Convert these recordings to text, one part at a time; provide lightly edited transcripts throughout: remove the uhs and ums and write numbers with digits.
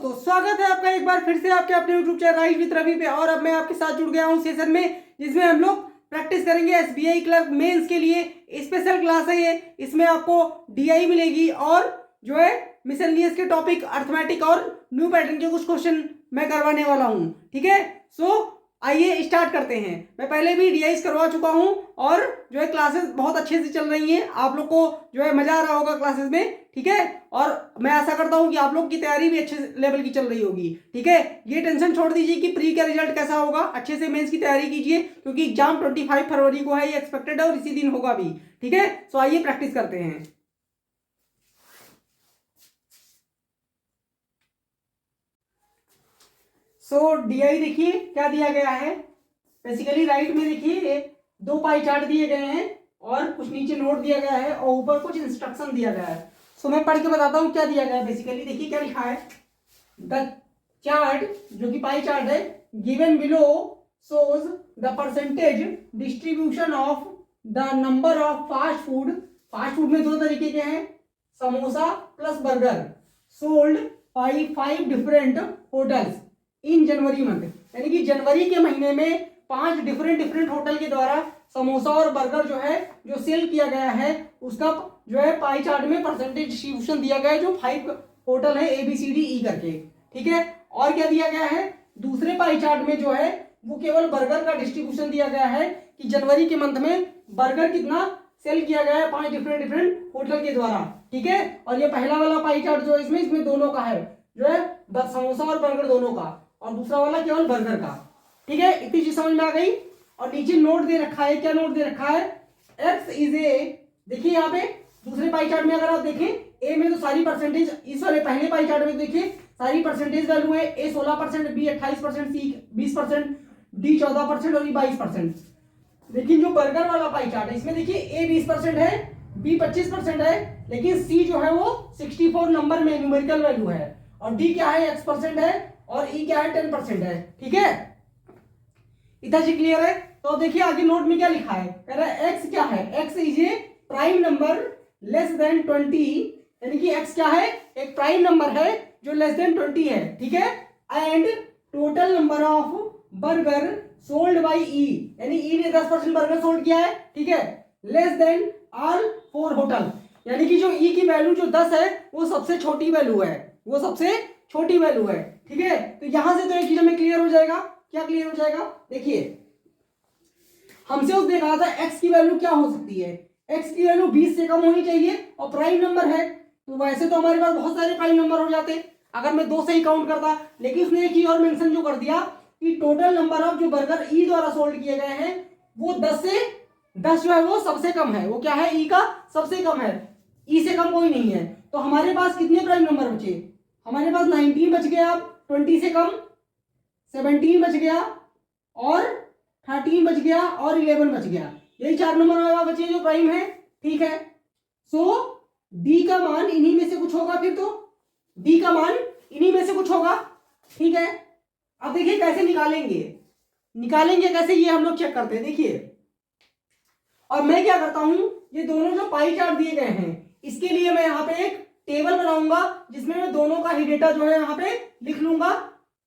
दोस्तों, स्वागत है आपका एक बार फिर से आपके अपने YouTube channel rise with Ravi पे। और अब मैं आपके साथ जुड़ गया हूं सेशन में, जिसमें हम लोग प्रैक्टिस करेंगे एसबीआई क्लर्क मेंस के लिए। स्पेशल क्लास है ये। इसमें आपको डीआई मिलेगी और जो है मिसलेनियस के टॉपिक, अर्थमेटिक और न्यू पैटर्न के कुछ क्वेश्चन मैं करवाने वाला हूं। ठीक है, सो आइए स्टार्ट करते हैं। मैं पहले भी डीआईस करवा चुका हूं और जो है क्लासेस बहुत अच्छे से चल रही हैं। आप लोग को जो है मजा आ रहा होगा क्लासेस में। ठीक है, और मैं आशा करता हूं कि आप लोग की तैयारी भी अच्छे लेवल की चल रही होगी। ठीक है, ये टेंशन छोड़ दीजिए कि प्री का रिजल्ट कैसा होगा। अच्छे से मेंस की तैयारी कीजिए, क्योंकि एग्जाम 25 फरवरी को है, ये एक्सपेक्टेड है और इसी दिन होगा भी। ठीक है, सो आइए प्रैक्टिस करते हैं। सो डीआई देखिए क्या दिया गया है। बेसिकली राइट में देखिए दो पाई चार्ट दिए गए हैं और कुछ नीचे नोट दिया गया है और ऊपर कुछ इंस्ट्रक्शन दिया गया है। सो मैं पढ़ के बताता हूँ क्या दिया गया है। बेसिकली देखिए क्या लिखा है। द चार्ट, जो कि पाई चार्ट है, given below shows the percentage distribution of the number of fast food. Fast food में दो तरीके के हैं, samosa plus burger, sold by 5 different hotels in January month. यानी कि जनवरी के महीने में 5 डिफरेंट होटल के द्वारा समोसा और बर्गर जो है जो सेल किया गया है, उसका जो है पाई चार्ट में परसेंटेज डिस्ट्रीब्यूशन दिया गया है, जो 5 होटल है ABCDE करके। ठीक है, और क्या दिया गया है दूसरे पाई चार्ट में जो है वो केवल बर्गर का डिस्ट्रीब्यूशन दिया गया है कि जनवरी के मंथ में बर्गर कितना सेल किया गया है 5 डिफरेंट होटल के द्वारा। ठीक है, और ये पहला वाला पाई चार्ट जो है इसमें दोनों का है, जो है समोसा और बर्गर दोनों का, और दूसरा वाला केवल बर्गर का। ठीक है, इतनी चीज समझ में आ गई। और नीचे नोट दे रखा है, क्या नोट दे रखा है, एक्स इज ए। देखिए यहाँ पे दूसरे पाई चार्ट में अगर आप देखें, ए में तो सारी परसेंटेज, इस वाले पहले पाई चार्ट में देखिए सारी परसेंटेज वैल्यू है। ए 16%, बी 28%, सी 20%, डी 14% और ई 22%। लेकिन जो बर्गर वाला पाई चार्ट है इसमें देखिए ए 20% है, बी 25% है, लेकिन सी जो है वो 64 नंबर में न्यूमेरिकल वैल्यू है, और डी क्या है X% है, और ई क्या है 10% है। ठीक है, इतना जी क्लियर है। तो देखिए आगे नोट में क्या लिखा है, कह रहा है एक्स क्या है, x is a prime number less than 20। यानी कि एक्स क्या है, एक प्राइम नंबर है जो लेस देन 20 है। ठीक है, and total number of burger sold by E, यानी ई ने 10% बर्गर सोल्ड किया है। ठीक है, लेस देन ऑल 4 होटल, यानी कि जो ई की वैल्यू जो 10 है वो सबसे छोटी वैल्यू है, वो सबसे छोटी वैल्यू है। ठीक है, तो यहां से तो एक चीज हमें क्लियर हो जाएगा। क्या क्लियर हो जाएगा, देखिए हमसे उसने कहा था एक्स की वैल्यू क्या हो सकती है, एक्स की वैल्यू 20 से कम होनी चाहिए और प्राइम नंबर है। तो वैसे तो हमारे पास बहुत सारे प्राइम नंबर हो जाते अगर मैं 2 से ही काउंट करता, लेकिन उसने एक चीज और मेंशन जो कर दिया कि टोटल नंबर ऑफ जो बर्गर ई द्वारा सोल्ड किए गए हैं वो 10 जो है वो सबसे कम है। वो क्या है, ई का सबसे कम है, ई से कम कोई नहीं है। तो हमारे पास कितने प्राइम नंबर बचे, हमारे पास 19 बच गया, 20 से कम 17 बच गया, और 13 बच गया, और 11 बच गया। यही 4 नंबर बचे जो प्राइम है। ठीक है, सो डी का मान इन्हीं में से कुछ होगा, फिर तो डी का मान इन्हीं में से कुछ होगा। ठीक है, अब देखिए कैसे निकालेंगे कैसे, ये हम लोग चेक करते हैं। देखिए, और मैं क्या करता हूं, ये दोनों जो पाई चार्ट दिए गए हैं इसके लिए मैं यहाँ पे एक टेबल बनाऊंगा, जिसमें मैं दोनों का ही डेटा जो है यहाँ पे लिख लूंगा,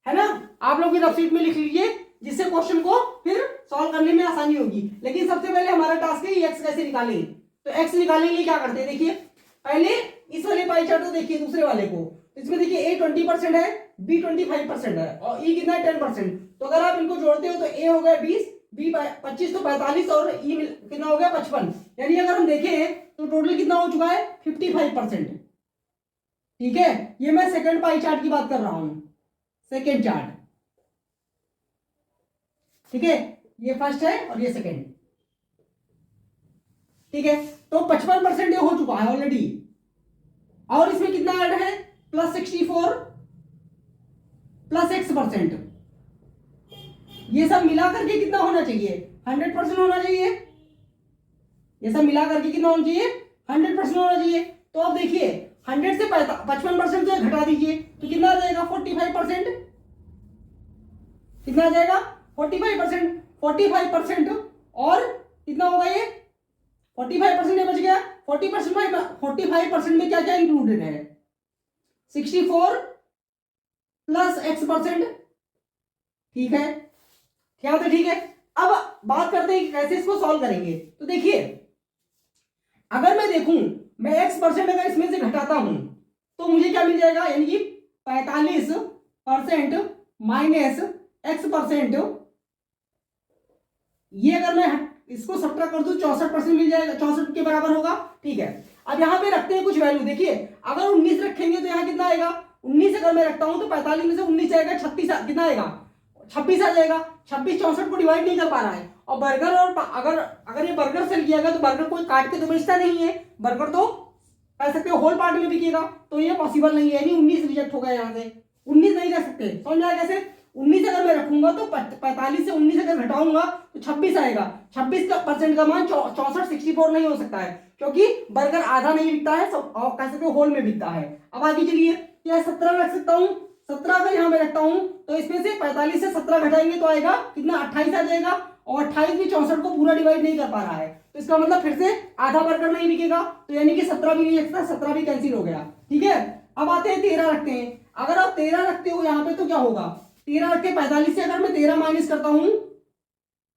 है ना। आप लोग भी रफ शीट में लिख लीजिए, जिससे क्वेश्चन को फिर सॉल्व करने में आसानी होगी। लेकिन सबसे पहले हमारा टास्क है एक्स कैसे निकालें। तो एक्स निकालने के लिए क्या करते हैं, देखिए पहले इस वाले पाई चार्ट को देखिए, दूसरे वाले को, इसमें देखिए ए 20% है, बी 25% है, और ई कितना है 10%। तो अगर आप इनको जोड़ते हो तो ए हो गया 20, बी 25 तो 45, और ई कितना हो गया 55। यानी अगर हम देखें तो टोटल कितना हो चुका है 55%। ठीक है, ये मैं सेकंड पाई चार्ट की बात कर रहा हूं, सेकंड चार्ट। ठीक है, ये फर्स्ट है और ये सेकंड। ठीक है, तो 55% ये हो चुका है ऑलरेडी, और इसमें कितना ऐड है +64 +X%। ये सब मिला करके कितना होना चाहिए, 100% होना चाहिए। ये सब मिला करके कितना होना चाहिए, 100% होना चाहिए। तो अब देखिए 100 से 55% जो घटा दीजिए तो कितना आ जाएगा 45%। कितना आ जाएगा 45%, 45%, और कितना होगा ये 45% ये बच गया। 45% में क्या क्या इंक्लूडेड है, 64 प्लस x%। ठीक है, क्या होता है? ठीक है। अब बात करते हैं कि कैसे इसको सॉल्व करेंगे। तो देखिए, अगर मैं देखूं, मैं x% अगर इसमें से घटाता हूं तो मुझे क्या मिल जाएगा, यानी कि 45% माइनस x%, ये अगर मैं इसको सब्ट्रैक्ट कर दूं 64% मिल जाएगा, 64 के बराबर होगा। ठीक है, अब यहां पे रखते हैं कुछ वैल्यू। देखिए, अगर 19 रखेंगे तो यहां कितना आएगा, 19 अगर मैं रखता हूं तो 45 में से 19 आएगा, 36 कितना आएगा, 26 आ जाएगा। 26 64 को डिवाइड नहीं कर पा रहा है। और बर्गर, और अगर अगर ये बर्गर सेल किया गया तो बर्गर कोई काट के तो बेचता नहीं है, बर्गर तो कह सकते हो होल पार्ट में बिकेगा, तो ये पॉसिबल नहीं है। यानी 19 रिजेक्ट हो गया, यहाँ से 19 नहीं रख सकते। समझ में आया कैसे? 19 अगर मैं रखूंगा तो 45 से 19 अगर घटाऊंगा तो 26 आएगा। 26 का परसेंट का मान 64 64 नहीं हो सकता है, क्योंकि बर्गर आधा नहीं बिकता है, कह सकते हो होल में बिकता है। अब आगे चलिए, क्या 17 रख सकता हूँ? 17 अगर यहाँ में रखता हूँ तो इसमें से 45 से 17 घटाएंगे तो आएगा कितना, 28 आ जाएगा। और 28 भी 64 को पूरा डिवाइड नहीं कर पा रहा है, तो इसका मतलब फिर से आधा बर्गर नहीं बिकेगा, तो यानी कि 17 भी नहीं रखता, 17 भी कैंसिल हो गया। ठीक है, अब आते हैं 13 रखते हैं। अगर आप 13 रखते हो यहाँ पे तो क्या होगा, 13 रख के 45 से अगर मैं 13 माइनस करता हूं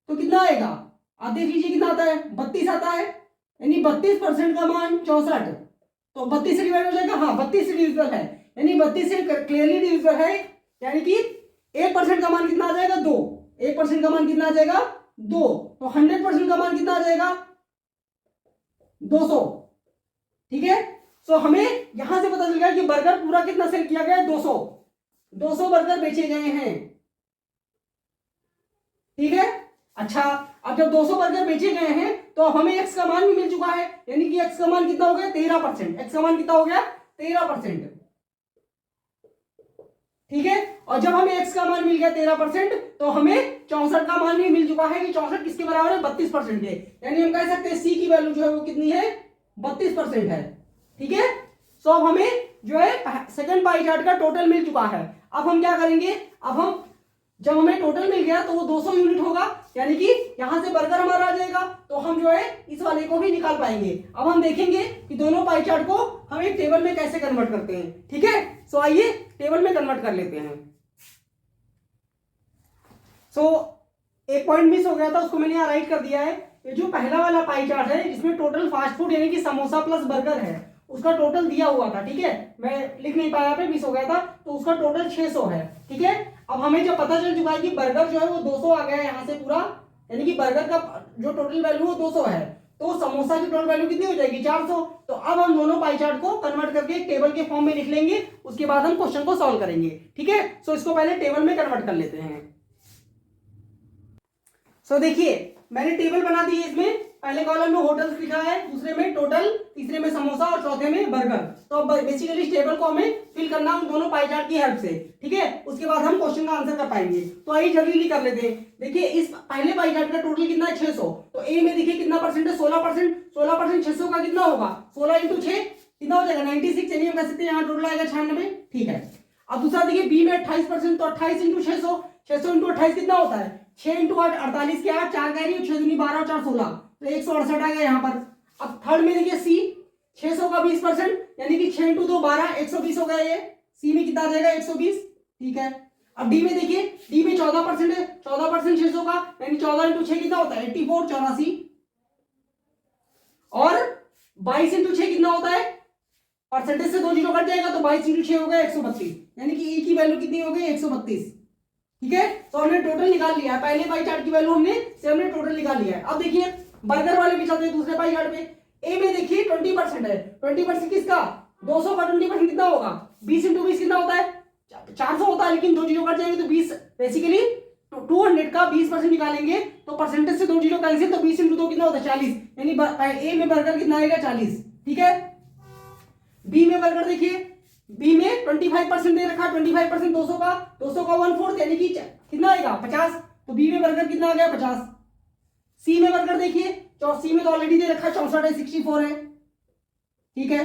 तो कितना आएगा, आप देख लीजिए कितना आता है, 32 आता है। यानी 32% का मान 64, तो 32 से डिवाइड हो जाएगा। हाँ, 32 से डिविजिबल है, यानी 32 से क्लियरली डिविजिबल है। यानी कि 1% का मान कितना आ जाएगा, 2। 1% का मान कितना आ जाएगा, 2। तो 100% का मान कितना आ जाएगा, 200। ठीक है, सो हमें यहां से पता चल गया कि बर्गर पूरा कितना सेल किया गया, 200 बर्गर बेचे गए हैं। ठीक है, अच्छा, अब जब 200 बर्गर बेचे गए हैं तो हमें एक्स का मान भी मिल चुका है, यानी कि एक्स का मान कितना हो गया, 13%। एक्स का मान कितना हो गया, 13%। ठीक है, और जब हमें एक्स का मान मिल गया 13%, तो हमें 64 का मान भी मिल चुका है कि 64 किसके बराबर है, 32% के। यानी हम कह सकते हैं सी की वैल्यू जो है वो कितनी है, 32% है। ठीक है, सो अब हमें जो है सेकंड पाई चार्ट का टोटल मिल चुका है। अब हम क्या करेंगे, अब हम जब हमें टोटल मिल गया तो वो 200 यूनिट होगा, यानी कि यहां से बर्गर हमारा आ जाएगा, तो हम जो है इस वाले को भी निकाल पाएंगे। अब हम देखेंगे कि दोनों पाई चार्ट को हम एक टेबल में कैसे कन्वर्ट करते हैं। ठीक है, सो आइए टेबल में कन्वर्ट कर लेते हैं। सो एक पॉइंट मिस हो गया था, उसको मैंने यहाँ राइट कर दिया है। ये जो पहला वाला पाई चार्ट है जिसमें टोटल फास्ट फूड यानी कि समोसा प्लस बर्गर है, उसका टोटल दिया हुआ था। ठीक है, मैं लिख नहीं पाया पे, मिस हो गया था, तो उसका टोटल 600 है। ठीक है, अब हमें जब पता चल चुका है कि बर्गर जो है वो 200 आ गया है यहाँ से पूरा, यानी कि बर्गर का जो टोटल वैल्यू वो 200 है, तो समोसा की टोटल वैल्यू कितनी हो जाएगी, 400। तो अब हम दोनों पाई चार्ट को कन्वर्ट करके एक टेबल के फॉर्म में लिख लेंगे, उसके बाद हम क्वेश्चन को सॉल्व करेंगे। ठीक है, सो इसको पहले टेबल में कन्वर्ट कर लेते हैं। सो देखिए, मैंने टेबल बना दी है। इसमें पहले कॉलम में होटल्स लिखा है, दूसरे में टोटल, तीसरे में समोसा और चौथे में बर्गर। तो अब बेसिकली इस टेबल को हमें फिल करना उन दोनों पाई चार्ट की हेल्प से। ठीक है, उसके बाद हम क्वेश्चन का आंसर कर पाएंगे। तो आइए जल्दी कर लेते हैं। देखिए, इस पहले पाई चार्ट का टोटल कितना है, 600। तो ए में देखिए कितना परसेंट है, 16%। 16% 600 का कितना होगा, 16 इंटू 6 कितना हो जाएगा, 96। यानी हम कह सकते हैं यहाँ टोटल आएगा 96। ठीक है, अब दूसरा देखिए बी में 28%, तो 28 इंटू 600, 600 इंटू 28 कितना होता है, 6 इंटू 8 48 के 8, 4 कह रही है, 6 दूनी 12 और 4 16, तो 168 आ गया यहाँ पर। अब थर्ड में देखिए सी, 600 का 20%, यानी कि 6 इंटू 2 12, 120 हो गया ये। सी में कितना आ जाएगा, 120। ठीक है, अब डी में देखिए, डी में 14% है, 14% 600 का, यानी 14 इंटू 6 कितना होता है, 84 84। और 22 इंटू 6 कितना होता है, परसेंटेज से 2 जीरो कट जाएगा, तो 22 इंटू 6 हो गया 132, यानी कि ई की वैल्यू कितनी हो गई, 132। ठीक है, तो हमने टोटल निकाल लिया है। पहले पाई चार्ट की वैल्यू हमने टोटल निकाल लिया है। अब देखिए बर्गर वाले भी चलते हैं दूसरे पाई चार्ट पे। ए में देखिए 20% है, 20% किसका, 200 का 20% कितना होगा, 20 इंटू 20 कितना होता है, 400 होता है, लेकिन 2 जीरो कट जाएंगे तो 20, बेसिकली 200 का 20% निकालेंगे तो परसेंटेज से 2 जीरो कैंसिल, तो 20 इंटू 2 कितना होता है, 40। यानी ए में बर्गर कितना आएगा, 40। ठीक है, बी में बर्गर देखिए, बी में 25% दे रखा है, 25% 200 का, 200 का 1/4 यानी कि कितना आएगा, 50। तो बी में बर्गर कितना आ गया, 50। सी में बर्गर देखिए, सी में तो ऑलरेडी दे रखा है, 64 है, 64 है। ठीक है,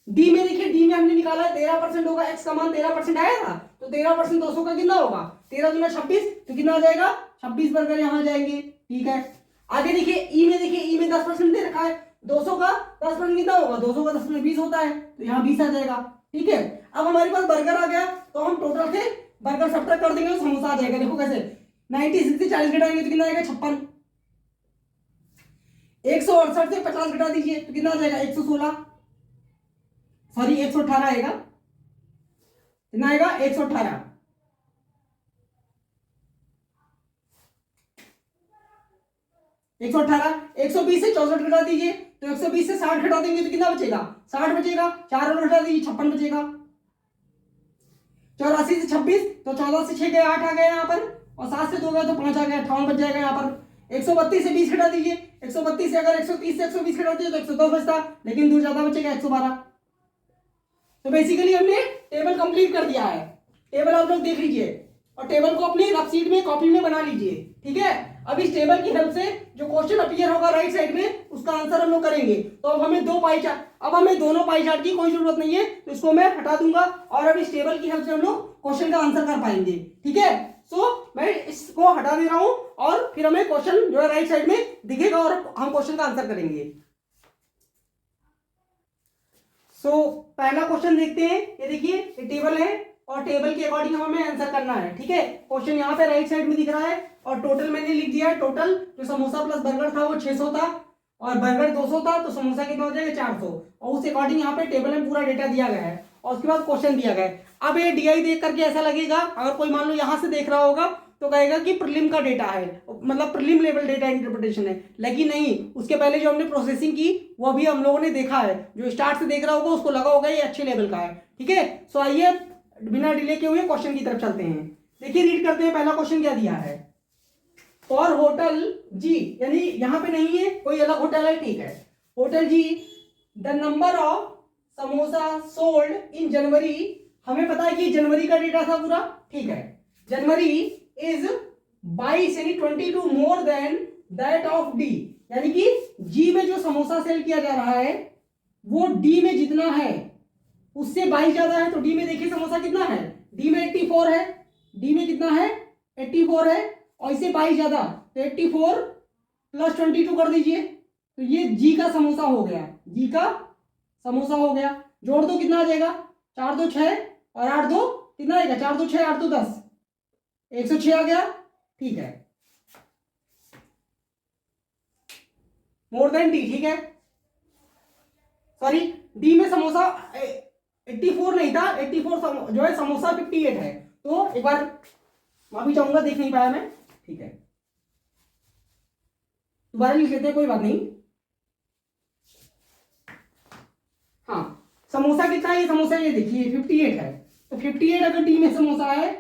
डी में देखिए, डी में हमने निकाला है 13% होगा, एक्स का मान 13% आया था, तो 13% 200 का कितना होगा, 13 दूना 26, तो कितना आ जाएगा, 26 बर्गर यहाँ जाएंगे। ठीक है, आगे देखिए ई में, देखिए ई में 10% दे रखा है, 200 का 10% कितना होगा, 200 का 10% 20 होता है, तो यहाँ 20 आ जाएगा। ठीक है, अब हमारे पास बर्गर आ गया, तो हम टोटल के बर्गर सब्ट्रैक्ट कर देंगे तो समोसा आ जाएगा। देखो कैसे 96 से 40 घटाएंगे तो कितना आएगा 56। 168 से 50 घटा दीजिए तो कितना आ जाएगा 116, सॉरी 118 आएगा। कितना आएगा 118। 118। 120 से 64 घटा दीजिए तो 120 से 60 घटा देंगे तो कितना बचेगा 60 बचेगा। 4 और घटा दीजिए 56 बचेगा। 84 से 26 तो 14 से 6 गए 8 आ गए यहाँ पर, और 7 से 2 गए तो 5 आ गया, 58 बच जाएगा यहाँ पर। 132 से 20 घटा दीजिए, 132 से अगर 130 से 120 घटा दीजिए तो 110 बचता, लेकिन 2 ज्यादा बचेगा 112। तो बेसिकली हमने टेबल कंप्लीट कर दिया है। टेबल आप लोग देख लीजिए और टेबल को अपनी रफ शीट में कॉपी में बना लीजिए, ठीक है। अब इस टेबल की हेल्प से जो क्वेश्चन अपीयर होगा राइट साइड में उसका आंसर हम लोग करेंगे। तो अब हमें अब हमें दोनों पाई चार्ट की कोई जरूरत नहीं है, तो इसको मैं हटा दूंगा और अब इस टेबल की हेल्प से हम लोग क्वेश्चन का आंसर कर पाएंगे, ठीक है। सो मैं इसको हटा दे रहा हूं और फिर हमें क्वेश्चन जो है राइट साइड में दिखेगा और हम क्वेश्चन का आंसर करेंगे। सो पहला क्वेश्चन देखते हैं। ये देखिए ये टेबल है और टेबल के अकॉर्डिंग हमें आंसर करना है, ठीक है। क्वेश्चन यहाँ पे राइट साइड में दिख रहा है और टोटल मैंने लिख दिया है। टोटल जो समोसा प्लस बर्गर था वो 600 था और बर्गर 200 था, तो समोसा कितना हो जाएगा 400, और उस अकॉर्डिंग यहाँ पे टेबल में पूरा डेटा दिया गया है और उसके बाद क्वेश्चन दिया गया है। अब ये डीआई देख करके ऐसा लगेगा, अगर कोई मान लो यहाँ से देख रहा होगा तो कहेगा कि प्रीलिम का डेटा है, मतलब प्रीलिम लेवल डेटा इंटरप्रिटेशन है, लेकिन नहीं, उसके पहले जो हमने प्रोसेसिंग की वो भी हम लोगों ने देखा है। जो स्टार्ट से देख रहा होगा उसको लगा होगा ये अच्छे लेवल का है, ठीक है। सो आइए बिना डिले के हुए क्वेश्चन की तरफ चलते हैं। देखिए रीड करते हैं, पहला क्वेश्चन क्या दिया है। फॉर होटल जी, यानी यहां पे नहीं है, कोई अलग होटल है, ठीक है। Hotel G the number of samosa sold in January, हमें पता है कि जनवरी का डेटा था पूरा, ठीक है। जनवरी इज 22 यानी 22 मोर देन दैट ऑफ डी, यानी कि जी में जो समोसा सेल किया जा रहा है वो डी में जितना है उससे 22 ज्यादा है। तो डी में देखिए समोसा कितना है, डी में 84 है, डी में कितना है 84 है और इससे 22 ज्यादा, तो 84 प्लस 22 कर दीजिए तो ये जी का समोसा हो गया, जी का समोसा हो गया। जोड़ दो कितना आ जाएगा 4 2 6 और 8 2 कितना आएगा 4 2 6 8 2 10, 106 आ गया, ठीक है। मोर देन डी, ठीक है। सॉरी डी में समोसा 84 नहीं था, 84 जो है समोसा 58 है। तो एक बार माफी चाहूंगा, देख नहीं पाया मैं, ठीक है। दोबारा लिख लेते हैं, कोई बात नहीं। हाँ समोसा कितना है, ये समोसा ये देखिए 58 है, तो 58 अगर डी में समोसा है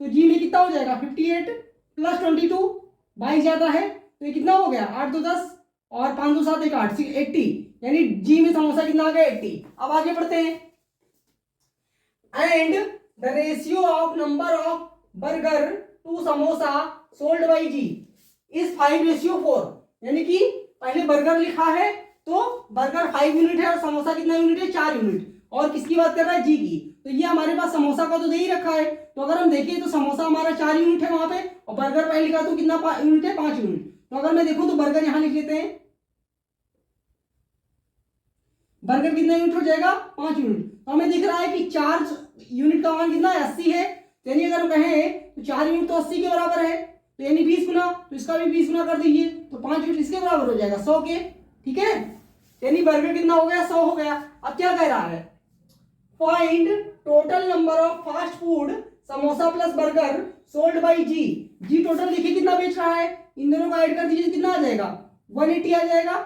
तो जी में कितना हो जाएगा 58 प्लस 22, 22 ज्यादा है तो ये कितना हो गया 8 2 10 और 5 2 7 1 8 80, यानी जी में समोसा कितना आ गया 80। अब आगे बढ़ते हैं। And the ratio of number of burger to samosa sold by G is 5:4, यानी कि पहले बर्गर लिखा है तो बर्गर 5 यूनिट है और समोसा कितना यूनिट है 4 यूनिट, और किसकी बात कर रहा है जी की। तो ये हमारे पास समोसा का तो दे ही रखा है, तो अगर हम देखें तो समोसा हमारा 4 यूनिट है वहां पे और बर्गर पहले लिखा तो कितना यूनिट है 5 यूनिट। तो अगर मैं देखूं तो बर्गर यहां लिख लेते हैं, बर्गर कितना यूनिट हो जाएगा 5 यूनिट। तो हमें दिख रहा है कि 4 यूनिट का मान कितना है 80 है, यानी अगर हम कहें तो 4 यूनिट तो 80 के बराबर है, तो यानी 20 गुना, तो इसका भी 20 गुना कर दीजिए तो 5 यूनिट इसके बराबर हो जाएगा 100 के, ठीक है। यानी बर्गर कितना हो गया 100 हो गया। अब क्या कह रहा है, find total number of fast food samosa plus burger sold by G. G total देखिए कितना बेच रहा है, इन दोनों को ऐड कर दीजिए कितना आ जाएगा 180 आ जाएगा,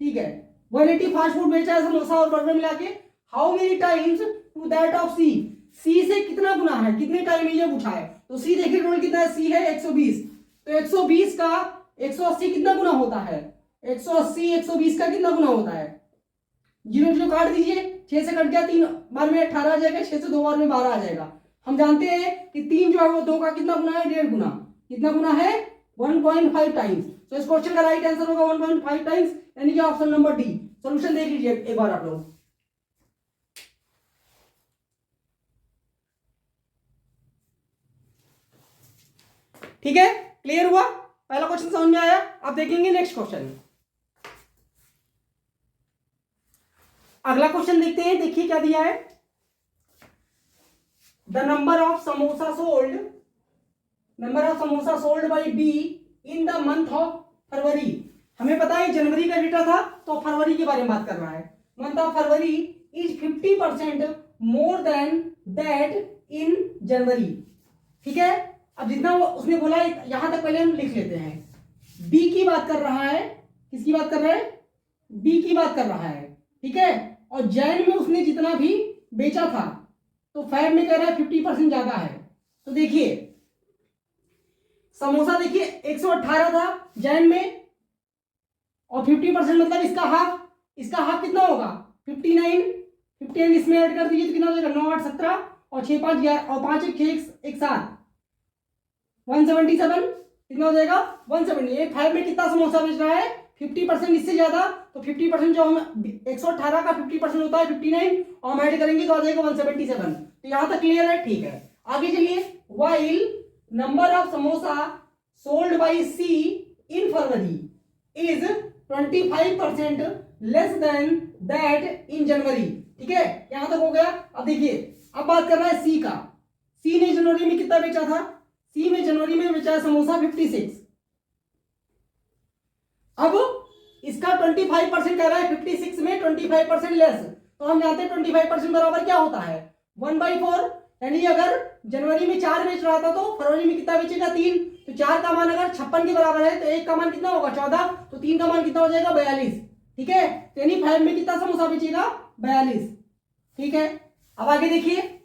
ठीक है। 180 फास्ट फूड बेचा है समोसा और बर्गर मिला के। How many times to that of C, C से कितना गुना है, कितने टाइम ये पूछा है। तो सी देखिए टोटल कितना है, सी है 120, तो 120 का 180 कितना गुना होता है, 180 120 का कितना गुना होता है, 0 0 काट दीजिए, 6 से कट गया 3 बार में 18 आ जाएगा, 6 से 2 बार में 12 आ जाएगा। हम जानते हैं कि 3 जो है वो 2 का कितना गुना है 1.5 गुना, कितना गुना है 1.5 टाइम्स। तो इस क्वेश्चन का राइट आंसर होगा 1.5 टाइम्स, यानी कि ऑप्शन नंबर डी। सॉल्यूशन देख लीजिए एक बार आप लोग। ठीक है, क्लियर हुआ, पहला क्वेश्चन समझ में आया। अब देखेंगे नेक्स्ट क्वेश्चन। अगला क्वेश्चन देखते हैं, देखिए क्या दिया है। The number of samosa sold by be in the month of फरवरी। हमें पता है जनवरी का डेटा था, तो फरवरी के बारे में बात कर रहा है। Month of February is 50% more than that in January. ठीक है, अब जितना वो उसने बोला यहां तक पहले हम लिख लेते हैं। बी की बात कर रहा है, किसकी बात कर रहा है? बी की बात कर रहा है। ठीक है, और जैन में उसने जितना भी बेचा था, तो फैब में कह रहा है 50% ज्यादा है। तो देखिए समोसा देखिए 118 था जैन में, और 50% मतलब इसका हाफ कितना होगा? 59 इसमें ऐड कर दीजिए तो कितना हो जाएगा? 9 8 17 और 6 5 11 और 5 1 7 177 कितना हो जाएगा? 170। ये फैब में कितना समोसा बेच रहा है? 50% इससे ज्यादा। तो 50% जो हम 118 का 50% होता है 59, और हम ऐड करेंगे तो आ जाएगा 177। तो यहां तक क्लियर है? ठीक है, आगे चलिए। While number of samosa sold by C in February is 25% less than that in January. ठीक है, यहां तक हो गया। अब देखिए, अब बात कर रहा है सी का। सी ने जनवरी में कितना बेचा था? सी में जनवरी में बेचा है समोसा 56। अब इसका 25% कह रहा है, 56 में 25% लेस। तो हम जानते हैं 25% बराबर क्या होता है? 1/4। यानी अगर जनवरी में 4 बेच रहा था, तो फरवरी में कितना बेचेगा? 3। तो 4 का मान अगर 56 के बराबर है, तो 1 का मान कितना होगा? 14। तो 3 का मान कितना हो जाएगा? 42। ठीक है, तो यानी 5 में कितना समोसा बेचेगा? 42। ठीक है, अब आगे देखिए,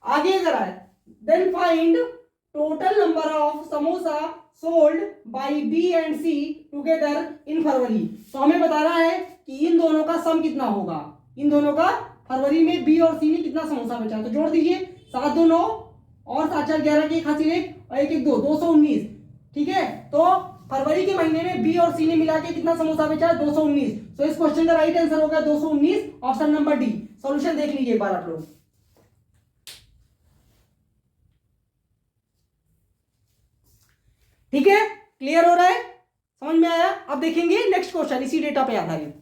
आगे जरा है, then find total number of samosa sold by B and C together in February. तो हमें बता रहा है कि इन दोनों का सम कितना होगा। इन दोनों का फरवरी में बी और सी ने कितना समोसा बेचा, तो जोड़ दीजिए। 7 2 9 और 7 4 11 की 1 हासिल 1 और 1 1 2 219। ठीक है, तो फरवरी के महीने में बी और सी ने मिला के कितना समोसा बेचा? 219। तो इस क्वेश्चन का राइट आंसर होगा 219, ऑप्शन नंबर डी। सॉल्यूशन देख लीजिए एक बार आप लोग। ठीक है, क्लियर हो रहा है? समझ में आया? अब देखेंगे नेक्स्ट क्वेश्चन इसी डेटा पे आधारित।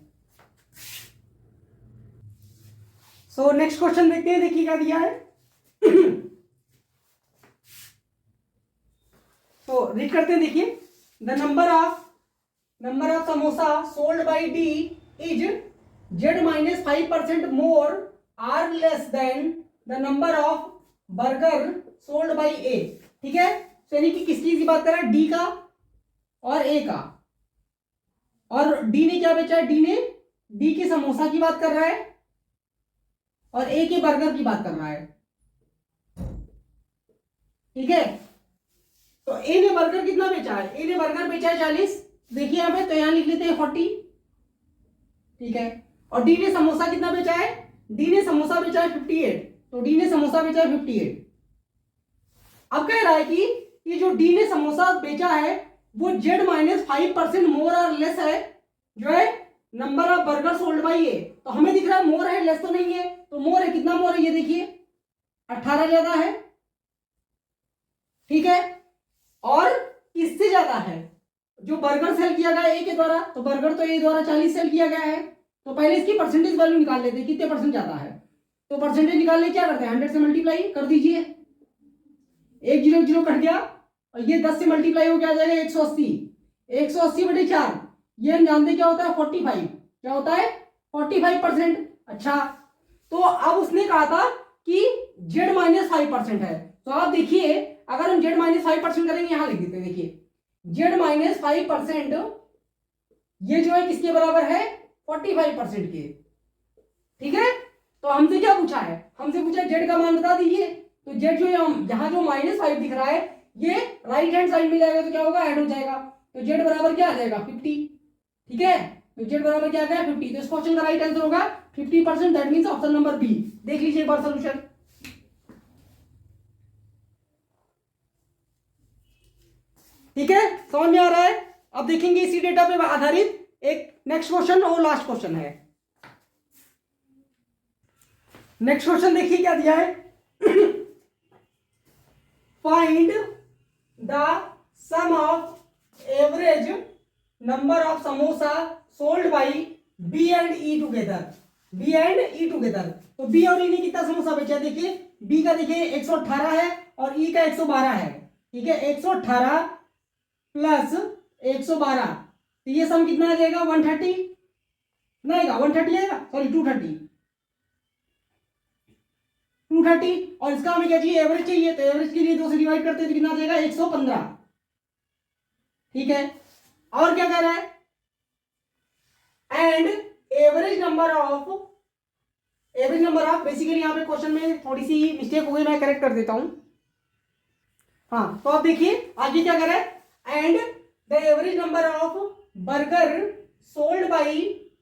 सो नेक्स्ट क्वेश्चन देखते हैं, देखिए क्या दिया है। तो रीड करते हैं, देखिए। The number of samosa sold by D is Z-5% more or less than the number of burger sold by A. ठीक है, तो यानी कि किस चीज की बात कर रहा है? डी का और ए का। और डी ने क्या बेचा है? डी के समोसा की बात कर रहा है, और ए के बर्गर की बात कर रहा है। ठीक है, तो ए ने बर्गर कितना बेचा है? ए ने बर्गर बेचा है 40। देखिए यहां पे, तो यहां लिख लेते हैं 40। ठीक है, और डी ने समोसा कितना बेचा है? डी ने समोसा बेचा है 58। तो डी ने समोसा बेचा है 58। अब कह रहा है कि ये जो डी ने समोसा बेचा है वो Z-5% मोर और लेस है, जो है number of burger sold by A. तो हमें दिख रहा है मोर है, लेस तो नहीं है। तो मोर है, कितना मोर है? ये देखिए 18 ज्यादा है। ठीक है, और किससे ज्यादा है? जो बर्गर सेल किया गया ए के द्वारा, तो बर्गर तो ए द्वारा 40 सेल किया गया है। तो पहले इसकी परसेंटेज वैल्यू निकाल लेते हैं, कितने परसेंट ज्यादा है। तो परसेंटेज निकालने क्या करते हैं? 100 से मल्टीप्लाई कर दीजिए। 1 0 0 कट गया, और ये 10 से मल्टीप्लाई हो क्या आ जाएगा? 180। 180/4, ये हम जानते क्या होता है? 45। क्या होता है? 45%। अच्छा, तो अब उसने कहा था कि Z-5% है। तो आप देखिए, अगर हम Z-5% करेंगे, यहां लिख देते हैं, देखिए Z-5% ये जो है किसके बराबर है? 45% के। ठीक है, तो हमसे क्या पूछा है? हमसे पूछा Z का मान बता दीजिए। तो Z जो यहां जो -5 दिख रहा है, ये राइट हैंड साइड में जाएगा तो क्या होगा? ऐड हो जाएगा। तो Z बराबर क्या आ जाएगा? 50। ठीक है, तो Z बराबर क्या आ गया? 50। तो इस क्वेश्चन का राइट आंसर होगा 50%। That means option number B. देख लीजिए एक बार सॉल्यूशन। ठीक है, समझ में आ रहा है? अब देखेंगे इसी डेटा पे आधारित एक नेक्स्ट क्वेश्चन, और लास्ट क्वेश्चन है। नेक्स्ट क्वेश्चन देखिए क्या दिया है। Find the sum of average number of samosa sold by B and E together. B and E together. तो बी और ई ने कितना समोसा बेचा देखिए, बी का देखिए 118 है और ई का 112 है, ठीक है। 118 प्लस 112, तो ये सम कितना आ जाएगा 130, नहीं आएगा 130 आएगा, सॉरी 230, और इसका हमें क्या चाहिए, एवरेज चाहिए, तो एवरेज के लिए 2 से डिवाइड करते हैं तो कितना आ जाएगा 115, ठीक है। और क्या कह रहा है, and average number of basically यहाँ पे क्वेश्चन में थोड़ी सी मिस्टेक हो गई, मैं करेक्ट कर देता हूं। हाँ, तो अब देखिए आगे क्या कर रहा है, and the average number of burger sold by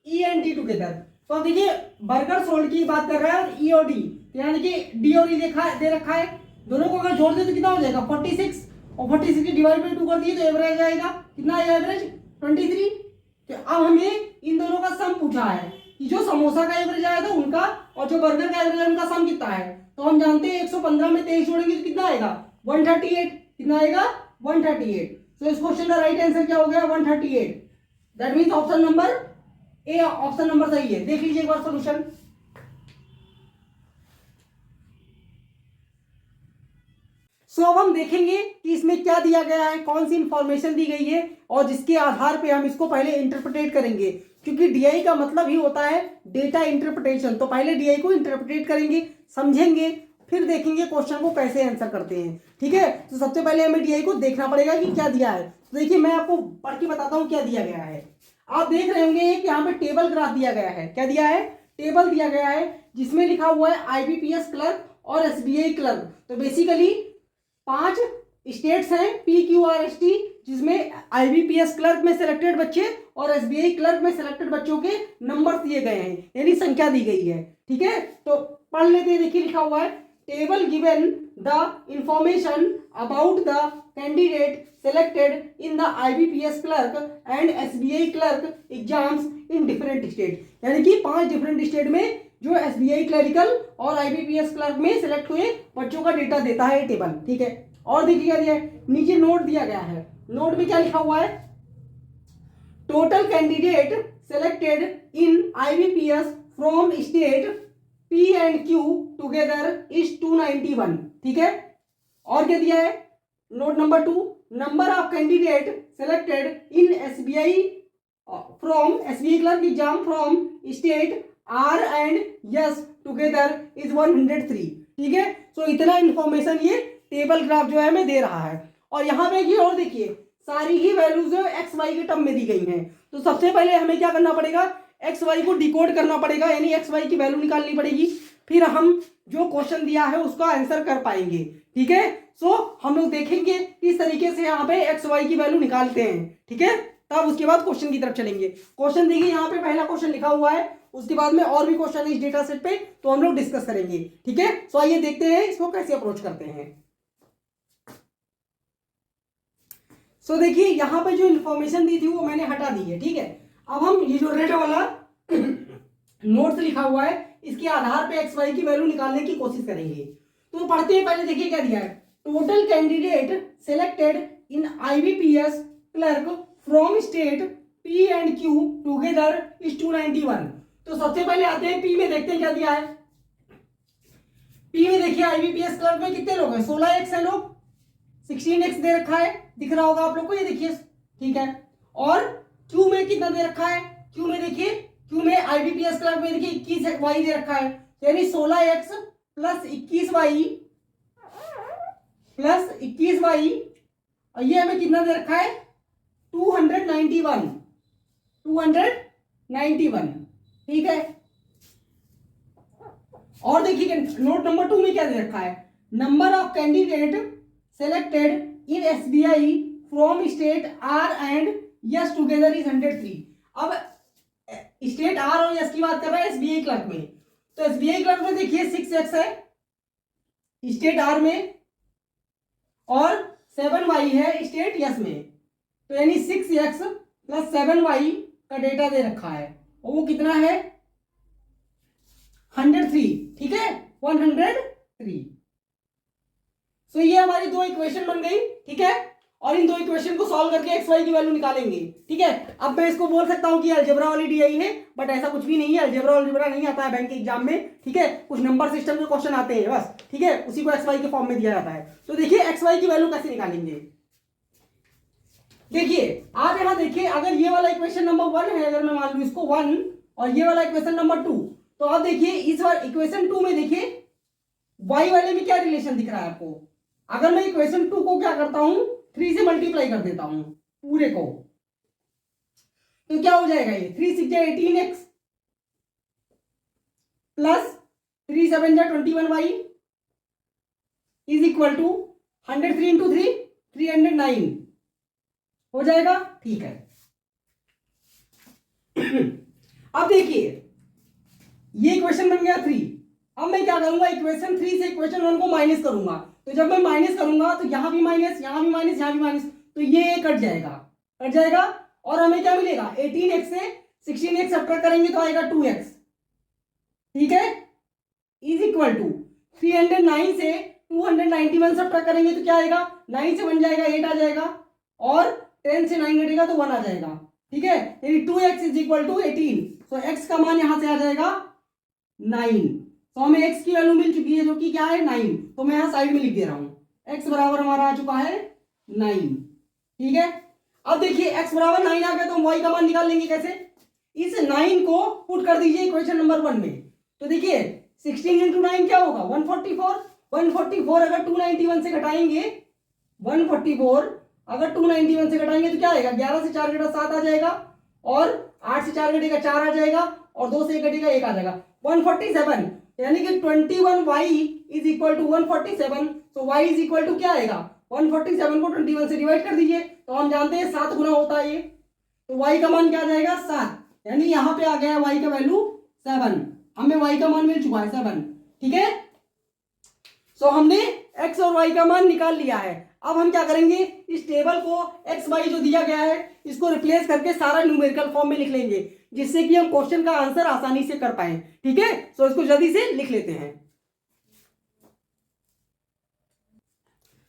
E and D together. तो अब देखिए बर्गर सोल्ड की बात कर रहा है और ई और डी, यानी कि डी और ई दे रखा है, दोनों को अगर जोड़ दे तो कितना हो जाएगा 46, और 46 की डिवाइड बाई 2 कर दिए तो एवरेज आएगा, कितना आएगा एवरेज 23। तो अब हमें इन दोनों का सम पूछा है कि जो समोसा का एवरेज आया था उनका और जो बर्गर का एवरेज है उनका सम कितना है। तो हम जानते हैं 115 में 23 जोड़ेंगे तो कितना आएगा 138, कितना आएगा 138। तो इस क्वेश्चन का राइट आंसर क्या हो गया 138। That means option number A, option number सही है। देख लीजिए एक बार सॉल्यूशन। सो अब हम देखेंगे कि इसमें क्या दिया गया है, कौन सी इंफॉर्मेशन दी गई है और जिसके आधार पे हम इसको पहले इंटरप्रेट करेंगे, क्योंकि डीआई का मतलब ही होता है डेटा इंटरप्रिटेशन। तो पहले डीआई को इंटरप्रेट करेंगे, समझेंगे, फिर देखेंगे क्वेश्चन को कैसे आंसर करते हैं, ठीक है। तो सबसे पहले हमें डीआई को देखना पड़ेगा कि क्या दिया है। तो देखिए मैं आपको पढ़ के बताता हूँ क्या दिया गया है। आप देख रहे होंगे कि यहाँ पे टेबल ग्राफ दिया गया है। क्या दिया है, टेबल दिया गया है जिसमें लिखा हुआ है आईबीपीएस क्लर्क और एसबीआई क्लर्क। तो बेसिकली 5 स्टेट्स हैं PQRST, जिसमें आईबीपीएस क्लर्क में सिलेक्टेड बच्चे और एसबीआई क्लर्क में सिलेक्टेड बच्चों के नंबर दिए गए हैं, यानी संख्या दी गई है, ठीक है। तो पढ़ लेते हैं। देखिए लिखा हुआ है table given the information about the candidate selected in the IBPS clerk and SBI clerk exams in different state, यानी कि 5 डिफरेंट स्टेट में जो एसबीआई क्लरिकल और आईबीपीएस क्लर्क में सिलेक्ट हुए बच्चों का डेटा देता है टेबल, ठीक है। और देखिए क्या दिया है, नीचे नोट दिया गया है। नोट में क्या लिखा हुआ है, total candidate selected in IBPS from state P and Q together is 291, ठीक है। और क्या दिया है, note number 2, number of candidate selected in SBI from SBI clerk exam from state R and S together is 103, ठीक है। सो इतना information ये टेबल ग्राफ जो है हमें दे रहा है। और यहाँ पे ये और देखिए सारी ही वैल्यूज एक्स वाई के टर्म में दी गई हैं। तो सबसे पहले हमें क्या करना पड़ेगा, एक्स वाई को डिकोड करना पड़ेगा, यानी एक्स वाई की वैल्यू निकालनी पड़ेगी, फिर हम जो क्वेश्चन दिया है उसका आंसर कर पाएंगे, ठीक है। सो हम लोग देखेंगे किस तरीके से यहाँ पे एक्स वाई की वैल्यू निकालते हैं, ठीक है। तब उसके बाद क्वेश्चन की तरफ चलेंगे। क्वेश्चन देखिए यहाँ पे पहला क्वेश्चन लिखा हुआ है, उसके बाद में और भी क्वेश्चन इस डेटा सेट पे तो हम लोग डिस्कस करेंगे, ठीक है। सो आइए देखते हैं इसको कैसे अप्रोच करते हैं। सो देखिए यहाँ पे जो इन्फॉर्मेशन दी थी वो मैंने हटा दी है, ठीक है। अब हम ये जो रेड वाला नोट्स लिखा हुआ है इसके आधार पे एक्स वाई की वैल्यू निकालने की कोशिश करेंगे। तो पढ़ते हैं, पहले देखिए क्या दिया है, total candidate selected in IBPS clerk from state P and Q together is 291। तो सबसे पहले आते हैं पी में, देखते हैं क्या दिया है। पी में देखिए आईबीपीएस क्लर्क में कितने लोग हैं, 16x है लोग, 16x दे रखा है, दिख रहा होगा आप लोग को, ये देखिए, ठीक है। और क्यू में कितना दे रखा है, क्यू में देखिए, क्यू में आईबीपीएस क्लर्क में देखिए 21y दे रखा है, यानी 16x plus 21y plus 21y, और ये हमें कितना दे रखा है 291, ठीक है। और देखिए नोट नंबर 2 में क्या दे रखा है, number of candidate selected in SBI from state R and S together is 103। अब स्टेट आर और यस की बात कर रहा है एसबीआई क्लर्क में, तो एसबीआई क्लर्क में देखिए 6x है स्टेट आर में और 7y है स्टेट यस में, तो यानी 6x प्लस 7y का डेटा दे रखा है और वो कितना है 103, ठीक है, 103। सो ये हमारी दो इक्वेशन बन गई, ठीक है। और इन दो इक्वेशन को सॉल्व करके एक्स वाई की वैल्यू निकालेंगे। ठीक है, अब मैं इसको बोल सकता हूँ कि अलजेब्रा वाली डीआई है, बट ऐसा कुछ भी नहीं है, अलजेब्रा नहीं आता है बैंक के एग्जाम में। ठीक है, कुछ नंबर सिस्टम के क्वेश्चन आते हैं बस। ठीक है, उसी को एक्स वाई के फॉर्म में दिया जाता है। तो देखिए एक्स वाई की वैल्यू कैसे निकालेंगे। देखिए आप यहां देखिए, अगर ये वाला इक्वेशन नंबर 1 है, अगर मैं मान लू इसको 1 और ये वाला इक्वेशन नंबर 2, तो आप देखिए इस इक्वेशन 2 में देखिए y वाले में क्या रिलेशन दिख रहा है आपको। अगर मैं इक्वेशन 2 को क्या करता हूं, 3 से मल्टीप्लाई कर देता हूं पूरे को, तो क्या हो जाएगा, ये 3 6 18x plus 3 7 21y is equal to 103 into 3 309 हो जाएगा। ठीक है, अब देखिए ये इक्वेशन बन गया 3। अब मैं क्या करूंगा, इक्वेशन 3 से इक्वेशन 1 को माइनस करूंगा। तो जब मैं माइनस करूंगा तो यहां भी माइनस, यहां भी माइनस, यहां भी माइनस, तो ये कट जाएगा और हमें क्या मिलेगा, 18x से 16x सब्ट्रैक्ट करेंगे तो आएगा 2x। ठीक है, इज इक्वल टू 309 से 291 सब्ट्रैक्ट करेंगे तो क्या आएगा, 9 से 1 जाएगा 8 आ जाएगा, और 10 से 9 घटेगा तो 1 आ जाएगा। ठीक है, यानी 2x इज इक्वल टू 18। तो x का मान यहां से आ जाएगा 9। तो हमें x की वैल्यू मिल चुकी है जो कि क्या है 9। तो मैं यहां साइड में लिख दे रहा हूं, x बराबर हमारा आ चुका है 9। ठीक है, अब देखिए x बराबर 9 आ गया तो हम y का मान निकाल लेंगे कैसे। इस 9 को पुट कर दीजिए इक्वेशन नंबर 1 में। तो देखिए 16 इंटू 9 क्या होगा, 144। 144 अगर 291 से घटाएंगे, 144 अगर 291 से घटाएंगे तो क्या आएगा, 11 से 4 घटा 7 आ जाएगा, और 8 से 4 घटेगा 4 आ जाएगा, और 2 से 1 घटेगा 1 आ जाएगा। 147 यानी कि 21y इज इक्वल टू 147। तो y इज इक्वल टू क्या आएगा, 147 को 21 से डिवाइड कर दीजिए, तो हम जानते हैं 7 गुना होता है ये। तो y का मान क्या आ जाएगा 7, यानी यहां पे आ गया y का वैल्यू 7। हमें y का मान मिल चुका है 7। ठीक है, सो हमने x और y का मान निकाल लिया है। अब हम क्या करेंगे, इस टेबल को एक्स वाई जो दिया गया है इसको रिप्लेस करके सारा न्यूमेरिकल फॉर्म में लिख लेंगे, जिससे कि हम क्वेश्चन का आंसर आसानी से कर पाए। ठीक है, सो इसको जल्दी से लिख लेते हैं।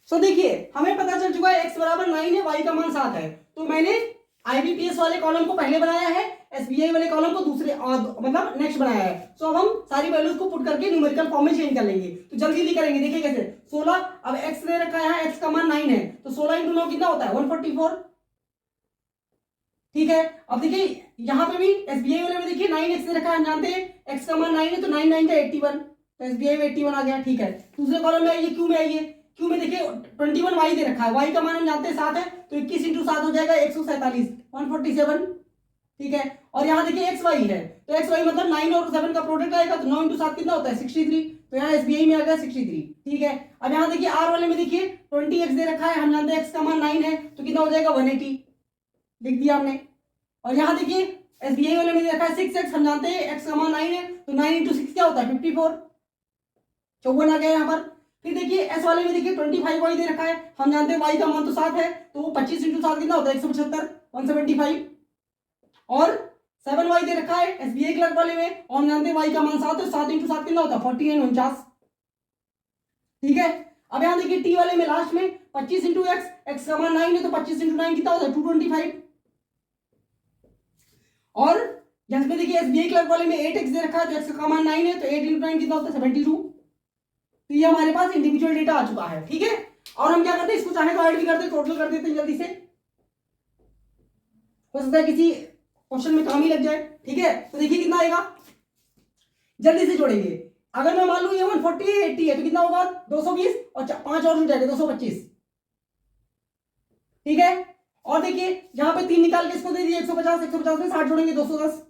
सो देखिए हमें पता चल चुका है x बराबर 9 है, y का मान 7 है। तो मैंने आईबीपीएस वाले कॉलम को पहले बनाया है, एसबीआई वाले कॉलम को दूसरे मतलब नेक्स्ट बनाया है। सो अब हम सारी वैल्यूज को पुट करके न्यूमेरिकल फॉर्म में चेंज कर लेंगे। तो जल्दी करेंगे, देखिए कैसे। 16, अब x दे रखा है, x का मान 9 है, तो 16 इंटू 9 कितना होता है, 144। ठीक है, अब देखिए यहां पे भी एसबीआई वाले में देखिए 9x दे रखा है, हम जानते हैं x का मान 9 है, तो 9 9 का 81, तो एसबीआई में 81 आ गया। ठीक है, दूसरे कॉलम में आइए, क्यू में आइए। क्यू में देखिए 21y दे रखा है, y का मान हम जानते हैं 7 है, तो 21 इंटू 7 हो जाएगा 147, 147। ठीक है, और यहाँ देखिए एक्स वाई है, तो एक्स वाई मतलब 9 और 7 का प्रोडक्ट आएगा, तो 9 इंटू 7 कितना होता है 63, तो यहाँ एसबीआई में आ गया 63। ठीक है, अब यहाँ देखिए आर वाले में देखिए 20x दे रखा है, हम जानते हैं x का मान 9 है, तो कितना हो जाएगा 180, लिख दिया हमने। और यहाँ देखिए एसबीआई वाले में दे रखा है 6x, हम जानते हैं x का मान 9 है, तो 9 इंटू 6 क्या होता है 54, 54 आ गया यहाँ पर। फिर देखिए एस वाले में देखिए 25y दे रखा है, हम जानते हैं y का मान तो 7 है, तो वो 25 इंटू 7 कितना होता है 175, 175। और 7y दे रखा है एसबीआई क्लर्क वाले में, और हम जानते हैं y का मान 7 है, 7 इंटू 7 कितना होता है 49, 49। ठीक है, अब यहाँ देखिए टी वाले में लास्ट में 25 इंटू एक्स का मान 9 है, तो 25 इंटू 9 कितना होता है 225। और यहाँ पे देखिए एसबीआई क्लर्क वाले में 8x दे रखा है, तो x का मान 9 है, तो 8 इंटू 9 कितना होता है 72। तो ये हमारे पास इंडिविजुअल डेटा आ चुका है। ठीक है, और हम क्या करते हैं, इसको चाहे तो ऐड भी करते हैं, टोटल कर देते हैं जल्दी से, हो सकता है किसी क्वेश्चन में काम ही लग जाए। ठीक है, तो देखिए कितना आएगा, जल्दी से जोड़ेंगे। अगर मैं मान लू ये 140 है, 80 है, तो कितना होगा 220, और 5 और जुड़ जाएगा 225। ठीक है, और देखिए यहां पे 3 निकाल के इसको दे दिए 150, 150 में 60 जोड़ेंगे 210।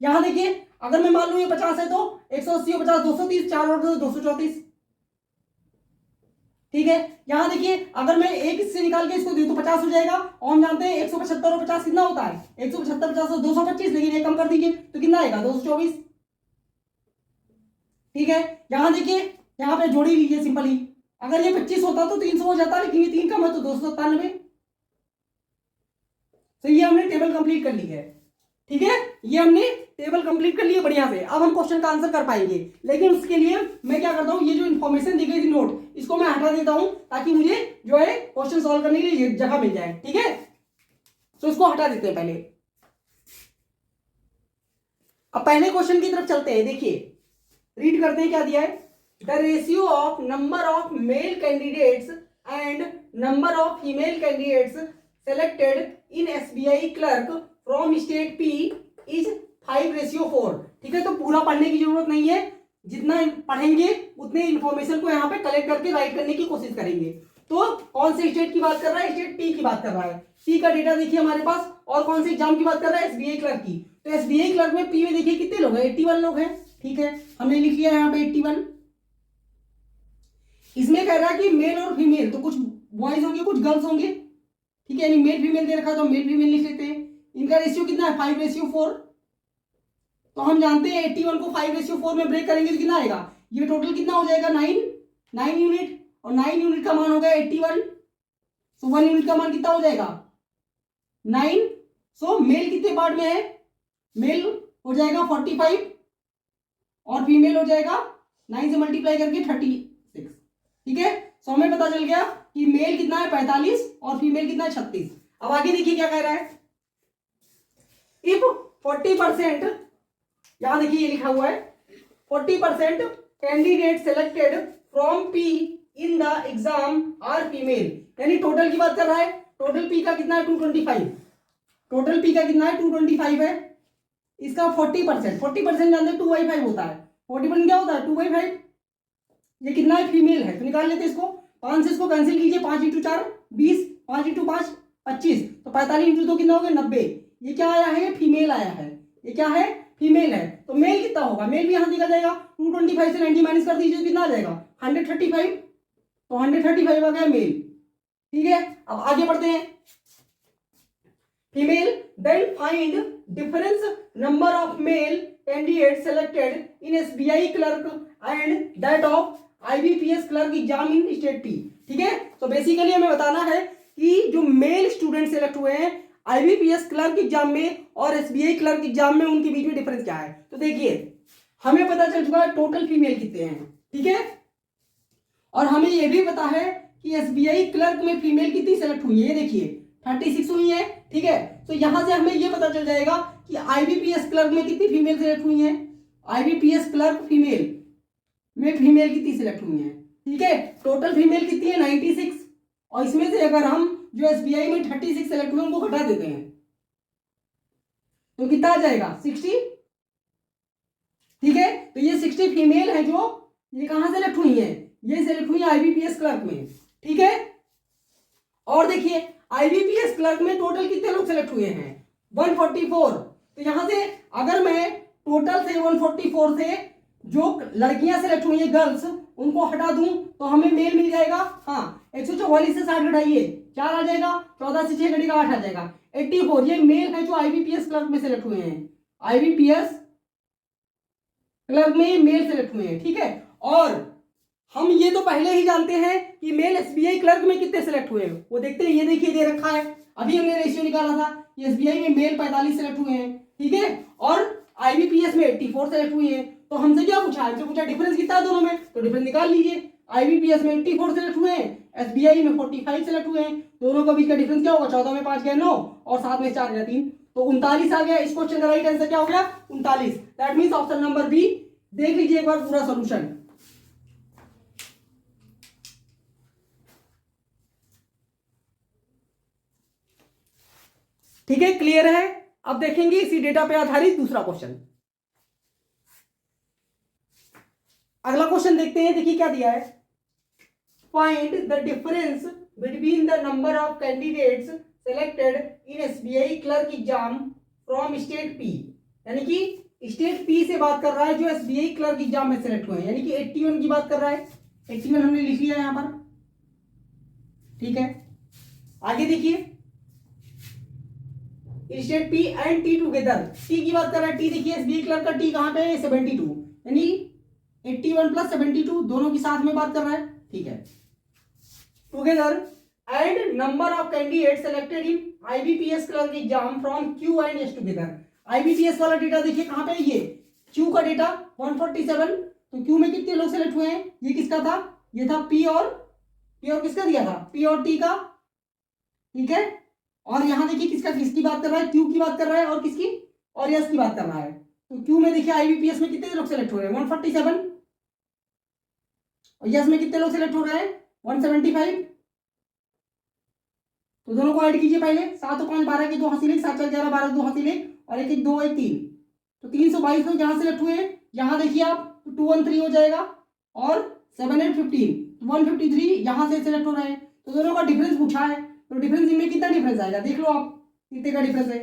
यहां देखिए अगर मैं मान लू ये 50 है, तो 180 और 50 230, 4 और 234। ठीक है, यहां देखिए अगर मैं एक से निकाल के इसको दूं तो 50 हो जाएगा, और हम जानते हैं 175 और 50 कितना होता है 175, 50 और 225, लेकिन ये कम कर दीजिए तो कितना आएगा 224। ठीक है, यहां देखिए यहां पे जोड़ी लीजिए सिंपली, अगर ये 25 होता तो 300 हो जाता, लेकिन ये 3 कम है तो 297। तो ये हमने टेबल कंप्लीट कर ली है। ठीक है, ये हमने टेबल कंप्लीट कर लिए बढ़िया से। अब हम क्वेश्चन का आंसर कर पाएंगे, लेकिन उसके लिए मैं क्या करता हूँ, ये जो इन्फॉर्मेशन दी गई थी नोट, इसको मैं हटा देता हूं ताकि मुझे जो है क्वेश्चन सॉल्व करने के लिए जगह मिल जाए। ठीक है, तो इसको हटा देते हैं पहले। अब पहले क्वेश्चन की तरफ चलते हैं। देखिए, रीड करते हैं क्या दिया है। The ratio of number of male candidates and number of female candidates selected in SBI clerk from state P is 5:4। ठीक है, तो पूरा पढ़ने की जरूरत नहीं है, जितना पढ़ेंगे उतने इंफॉर्मेशन को यहाँ पे कलेक्ट करके राइट करने की कोशिश करेंगे। तो कौन से स्टेट की बात कर रहा है, स्टेट पी की बात कर रहा है। पी का डेटा देखिए हमारे पास, और कौन से एग्जाम की बात कर रहा है, एसबीआई क्लर्क की। तो एसबीआई क्लर्क में पी में देखिए कितने लोग हैं, 81 लोग हैं। ठीक है, हमने लिख लिया यहाँ पे 81। इसमें कह रहा है कि मेल और फीमेल, तो कुछ बॉयज होंगे कुछ गर्ल्स होंगे। ठीक है, यानी मेल फीमेल दे रखा है तो मेल फीमेल लिख लेते हैं। इनका रेशियो कितना है, 5:4। तो हम जानते हैं 81 को 5:4 में ब्रेक करेंगे तो कितना आएगा, ये टोटल कितना हो जाएगा, 9 यूनिट, और 9 यूनिट का मान हो गया 81। सो 1 यूनिट का मान कितना हो जाएगा, 9। सो मेल कितने पार्ट में है, मेल हो जाएगा 45 और फीमेल हो जाएगा 9 से मल्टीप्लाई करके 36। ठीक है, सो हमें पता चल गया कि मेल कितना है 45 और फीमेल कितना है 36। अब आगे देखिए क्या कह रहा है, इफ 40%, यहां देखिए ये लिखा हुआ है 40% candidate selected from P in the exam are female, यानी टोटल की बात कर रहा है। टोटल पी का कितना है 225, टोटल पी का कितना है 225 है। इसका 40% जानते हैं 2/5 होता है। 40% क्या होता है 2/5, ये कितना है फीमेल है, तो निकाल लेते हैं इसको। 5 से इसको कैंसिल कीजिए, 5 × 4 20, 5 × 5 25, तो 45 × 2 कितना हो गया 90। ये क्या आया है, फीमेल आया है। ये क्या है, फीमेल है। तो मेल कितना होगा, मेल भी यहां निकल जाएगा। 225 से 90 माइनस कर दीजिए, कितना आ जाएगा 135। तो 135 आ गया मेल। ठीक है, अब आगे बढ़ते हैं। Female, then find difference number of male candidate selected in SBI clerk and that of IBPS clerk exam in state P. ठीक है, तो बेसिकली हमें बताना है कि जो मेल स्टूडेंट सेलेक्ट हुए हैं आईबीपीएस क्लर्क एग्जाम में और एसबीआई क्लर्क एग्जाम में, उनके बीच में डिफरेंस क्या है। तो देखिए, हमें पता चल चुका है टोटल फीमेल कितने हैं। ठीक है, और हमें यह भी पता है कि एसबीआई क्लर्क में फीमेल कितनी सेलेक्ट हुई है, ये देखिए 36 हुई है। ठीक है, तो यहां से हमें यह पता चल जाएगा कि आईबीपीएस क्लर्क में कितनी फीमेल सेलेक्ट हुई है। आईबीपीएस क्लर्क फीमेल में फीमेल कितनी सेलेक्ट हुई है। ठीक है, टोटल फीमेल कितनी है 96, और इसमें से अगर हम जो एसबीआई में 36 सेलेक्ट हुए उनको घटा देते हैं तो कितना आ जाएगा 60। ठीक है, तो ये 60 फीमेल है जो ये कहां सेलेक्ट हुई है, ये सेलेक्ट हुई है आईबीपीएस क्लर्क में। ठीक है, और देखिए आईबीपीएस क्लर्क में टोटल कितने लोग सेलेक्ट हुए हैं 144। तो यहां से अगर मैं टोटल से 144 से जो लड़कियां सेलेक्ट हुई हैं गर्ल्स, उनको हटा दूं तो हमें मेल मिल जाएगा। हाँ, 144 से 60 घटाइए 4 आ जाएगा, 14 से 6 घटेगा 8 आ जाएगा 84। ये मेल है जो आईबीपीएस क्लर्क में सेलेक्ट हुए हैं, आईबीपीएस क्लर्क में मेल सेलेक्ट हुए हैं। ठीक है, और हम ये तो पहले ही जानते हैं कि मेल एसबीआई क्लर्क में कितने सेलेक्ट हुए हैं, वो देखते हैं। ये देखिए दे रखा है, अभी हमने रेशियो निकाला था, एसबीआई में मेल 45 सेलेक्ट हुए हैं। ठीक है, और आईबीपीएस में 84 सेलेक्ट हुए हैं। तो हमसे क्या पूछा, हमसे पूछा डिफरेंस कितना है दोनों में, तो डिफरेंस निकाल लीजिए। आईबीपीएस में 84 सेलेक्ट हुए हैं, एसबीआई में 45 सेलेक्ट हुए हैं। दोनों का बीच का डिफरेंस क्या होगा, 14 में 5 गया 9 और 7 में 4 गया 3, तो 39 आ गया। इस क्वेश्चन का राइट आंसर क्या हो गया 39। That means option number B. देख लीजिए एक बार पूरा सॉल्यूशन। ठीक है, क्लियर है। अब देखेंगे इसी डेटा पे आधारित दूसरा क्वेश्चन। अगला क्वेश्चन देखते हैं। देखिए क्या दिया है, find the difference between the number of candidates selected in SBI clerk exam from state P, यानी कि स्टेट पी से बात कर रहा है जो एसबीआई क्लर्क एग्जाम में सेलेक्ट हुए हैं, यानी कि 81 की बात कर रहा है। 81 हमने लिख लिया यहां पर। ठीक है, आगे देखिए state P and T together, T की बात कर रहा है। टी देखिए एसबीआई क्लर्क का टी कहां पे है 72, यानी 81 + 72 दोनों की साथ में बात कर रहा है। ठीक है, together and number of candidate selected in IBPS clerk exam from Q and S together. IBPS वाला डेटा देखिए कहाँ पे है, ये क्यू का डेटा 147, तो क्यू में कितने लोग सेलेक्ट हुए हैं, ये किसका था, ये था पी और किसका दिया था, पी और टी का, ठीक है। और यहां देखिए किसकी बात कर रहा है, क्यू की बात कर रहा है और किसकी, और यस की बात कर रहा है। तो क्यू में देखिए आईबीपीएस में कितने लोग सेलेक्ट हो रहे हैं 147, और यस में कितने लोग सेलेक्ट हो रहे हैं 175। तो दोनों को ऐड कीजिए पहले, 7 और 5 12 के 2 हासिल 7 4 11 12 2 हासिल, और 1 1 2 1 3, तो 322 लोग जहां सेलेक्ट हुए हैं। यहाँ देखिए आप 213 हो जाएगा, और 7 8 15 153 यहां से सेलेक्ट हो रहे हैं। तो दोनों का डिफरेंस पूछा है, तो डिफरेंस इनमें कितना डिफरेंस आएगा देख लो आप, कितने का डिफरेंस है,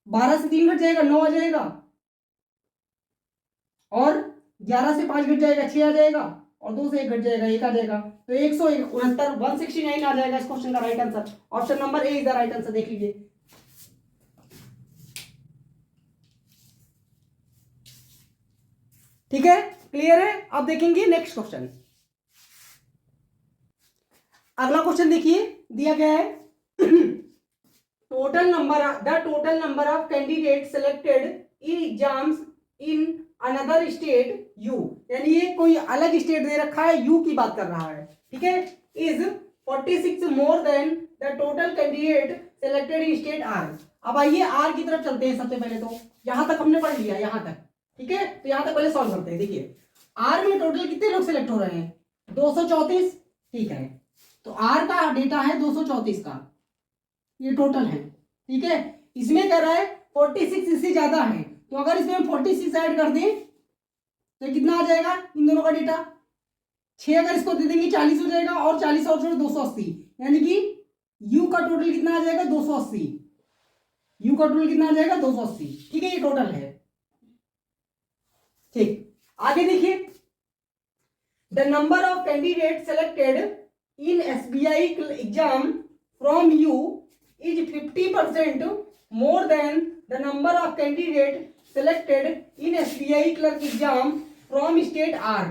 12 से 3 घट जाएगा 9 आ जाएगा, और 11 से 5 घट जाएगा 6 आ जाएगा, और 2 से 1 घट जाएगा 1 आ जाएगा, तो 169 169 आ जाएगा इस क्वेश्चन का right answer. Option number A is the right answer, देख लीजिए। ठीक है, क्लियर है। अब देखेंगे नेक्स्ट क्वेश्चन। अगला क्वेश्चन देखिए, दिया गया है total number of candidate selected in exams in another state you, यानी ये कोई अलग स्टेट दे रखा है, यू की बात कर रहा है, ठीक है, is 46 more than the total candidate selected in state R. अब आइए आर की तरफ चलते हैं। सबसे पहले तो यहां तक हमने पढ़ लिया, यहां तक, ठीक है, तो यहां तक पहले सॉल्व करते हैं। देखिए आर में टोटल कितने लोग सेलेक्ट हो रहे हैं 234, ठीक है, तो आर का डेटा है 234 का, ये टोटल है, ठीक है। इसमें कह रहा है 46 इससे ज्यादा है, तो अगर इसमें 46 ऐड कर दें तो कितना आ जाएगा इन दोनों का डेटा, 6 अगर इसको दे देंगे 40 हो जाएगा, और 40 और 280, यानी कि यू का टोटल कितना आ जाएगा 280, यू का टोटल कितना आ जाएगा 280, ठीक है, ये टोटल है, ठीक। आगे देखिए, the number of candidate selected in SBI exam from you is 50% more than the number of candidate selected in SBI clerk exam from state R।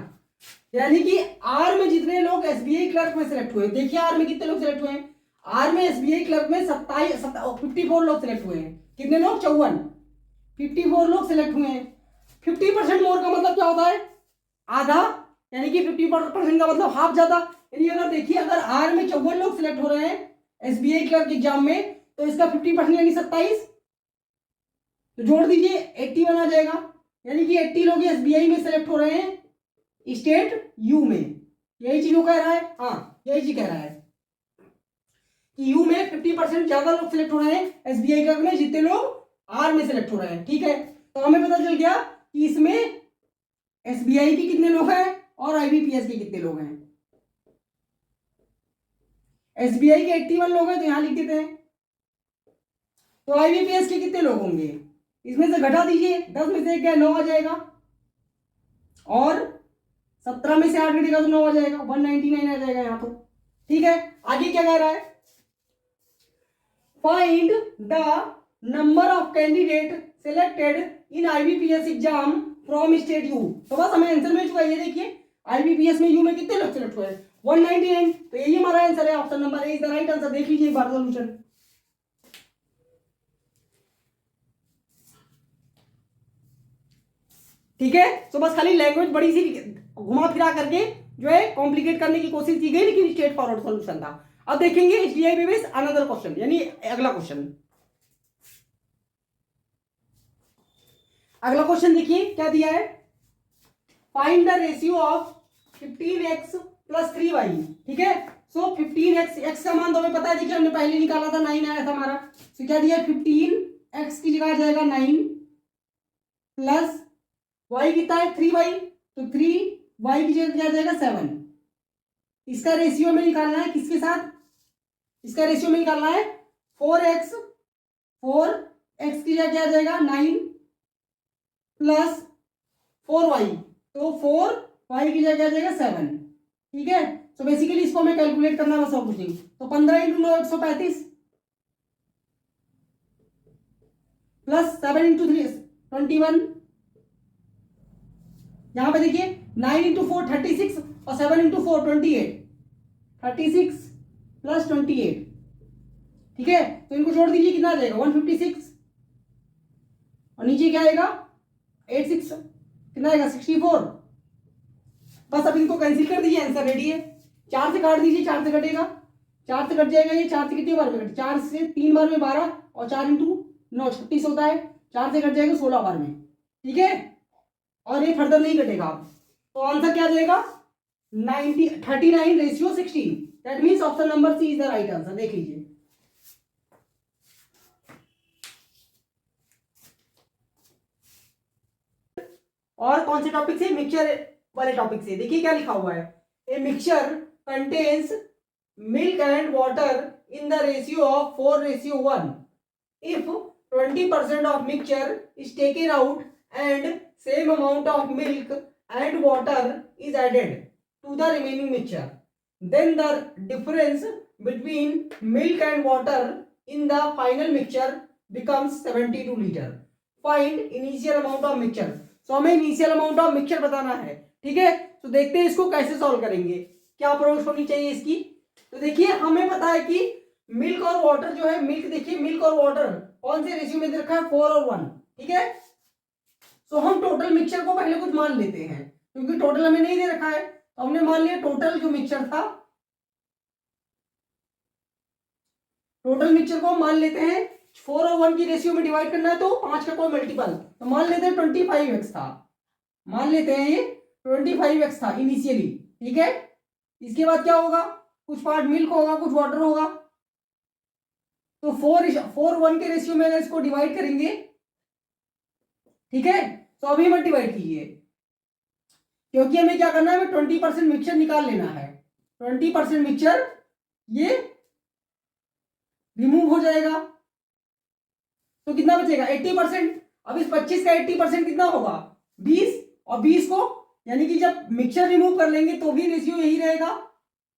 यानी कि R में जितने लोग SBI क्लर्क में सेलेक्ट हुए, देखिए R में कितने लोग सेलेक्ट हुए हैं, R में SBI क्लर्क में 54 लोग सेलेक्ट हुए हैं, कितने लोग 54 लोग सेलेक्ट हुए हैं। 50% मोर का मतलब क्या होता है, आधा, यानी कि 50% का मतलब हाफ ज्यादा, यानी अगर देखिए अगर R में 54 लोग सिलेक्ट हो रहे हैं एसबीआई क्लर्क एग्जाम में, तो इसका 50% यानी 27, तो जोड़ दीजिए 81 आ जाएगा, यानी कि 80 लोग एसबीआई में सेलेक्ट हो रहे हैं स्टेट यू में। यही चीज वो कह रहा है, हाँ यही चीज कह रहा है कि यू में 50% ज्यादा लोग सिलेक्ट हो रहे हैं एसबीआई क्लर्क में जितने लोग आर में सिलेक्ट हो रहे हैं, ठीक है। तो हमें पता चल गया कि इसमें एसबीआई के कितने लोग हैं और आईबीपीएस के कितने लोग हैं। एसबीआई के 81 लोग हैं, तो यहां लिख देते हैं, तो आईबीपीएस के कितने लोग होंगे, इसमें से घटा दीजिए, 10 में से 1 गया 9 आ जाएगा, और 17 में से 8 घटेगा तो 9 आ जाएगा, 199 आ जाएगा यहां तो, ठीक है। आगे क्या कह रहा है, find the number of candidate selected in IBPS exam from state you. तो बस हमें आंसर मिल चुका है, ये देखिए आईबीपीएस में यू में कितने लोग सेलेक्ट हुए हैं 199, तो यही हमारा आंसर है, option number A is the right answer. देख लीजिए एक बार सॉल्यूशन, ठीक है। तो बस खाली लैंग्वेज बड़ी सी घुमा फिरा करके जो है कॉम्प्लिकेट करने की कोशिश की गई, लेकिन स्ट्रेट फॉरवर्ड सॉल्यूशन था। अब देखेंगे एचडीआई बेस अनदर क्वेश्चन, यानी अगला क्वेश्चन। अगला क्वेश्चन देखिए क्या दिया है, find the ratio of 15x plus 3y, ठीक है। सो 15x, x का मान तो हमें पता है, देखिए हमने पहले निकाला था 9 आया था हमारा, तो क्या दिया 15x की जगह आ जाएगा 9 प्लस y कितना है 3y, तो 3y की जगह क्या आ जाएगा 7। इसका रेशियो में निकालना है किसके साथ, इसका रेशियो में निकालना है 4x की जगह क्या आ जाएगा 9 प्लस 4y, तो 4y की जगह आ जाएगा 7, ठीक है। तो बेसिकली इसको हमें कैलकुलेट करना बस और कुछ नहीं, तो 15 × 9 135 प्लस 7 × 3 21, यहां पे देखिए 9 × 4 36 और 7 × 4 28, 36 प्लस 28, ठीक है। तो इनको जोड़ दीजिए कितना आ जाएगा 156 और नीचे क्या आएगा 86, कितना आएगा 64। बस अब इनको कैंसिल कर दीजिए, आंसर रेडी है। 4 से काट दीजिए, 4 से कटेगा, 4 से कट जाएगा ये, 4 से कितनी बार में कटे, 4 से 3 बार में 12 और 4 इंटू 9 36 होता है, 4 से कट जाएगा 16 बार में, ठीक है। और ये फर्दर नहीं कटेगा, तो आंसर क्या जाएगा 39:16। That means option number C is the right answer. देख लीजिए, और कौन से टॉपिक से, मिक्सचर वाले टॉपिक से। देखिए क्या लिखा हुआ है, a mixture contains milk and water in the ratio of 4:1. If 20% of mixture is taken out and same amount of milk and water is added to the remaining mixture, then the difference between milk and water in the final mixture becomes 72 liter. Find initial amount of mixture. So हमें initial amount of mixture बताना है, ठीक है। तो देखते हैं इसको कैसे सॉल्व करेंगे, क्या अप्रोच होनी चाहिए इसकी। तो देखिए हमें पता है कि मिल्क और वाटर जो है, मिल्क देखिए मिल्क और वाटर कौन से रेशियो में दे रखा है 4 और 1, ठीक है। तो हम टोटल मिक्सचर को पहले कुछ मान लेते हैं, क्योंकि टोटल हमें नहीं दे रखा है, तो हमने मान लिया टोटल जो मिक्सचर था, टोटल मिक्सचर को हम मान लेते हैं 4 और 1 की रेशियो में डिवाइड करना है, तो 5 का कोई मल्टीपल, तो मान लेते हैं 25x था, मान लेते हैं ये 25x था इनिशियली, ठीक है। इसके बाद क्या होगा, कुछ पार्ट मिल्क होगा, कुछ वाटर होगा, तो 4:1 के रेशियो में अगर इसको डिवाइड करेंगे, ठीक है, तो अभी मत डिवाइड कीजिए, क्योंकि हमें क्या करना है, हमें 20% मिक्सचर निकाल लेना है। 20% मिक्सचर ये रिमूव हो जाएगा, तो कितना बचेगा 80%। अब इस 25 का 80% कितना होगा 20, और 20 को यानी कि जब मिक्सचर रिमूव कर लेंगे तो भी रेशियो यही रहेगा,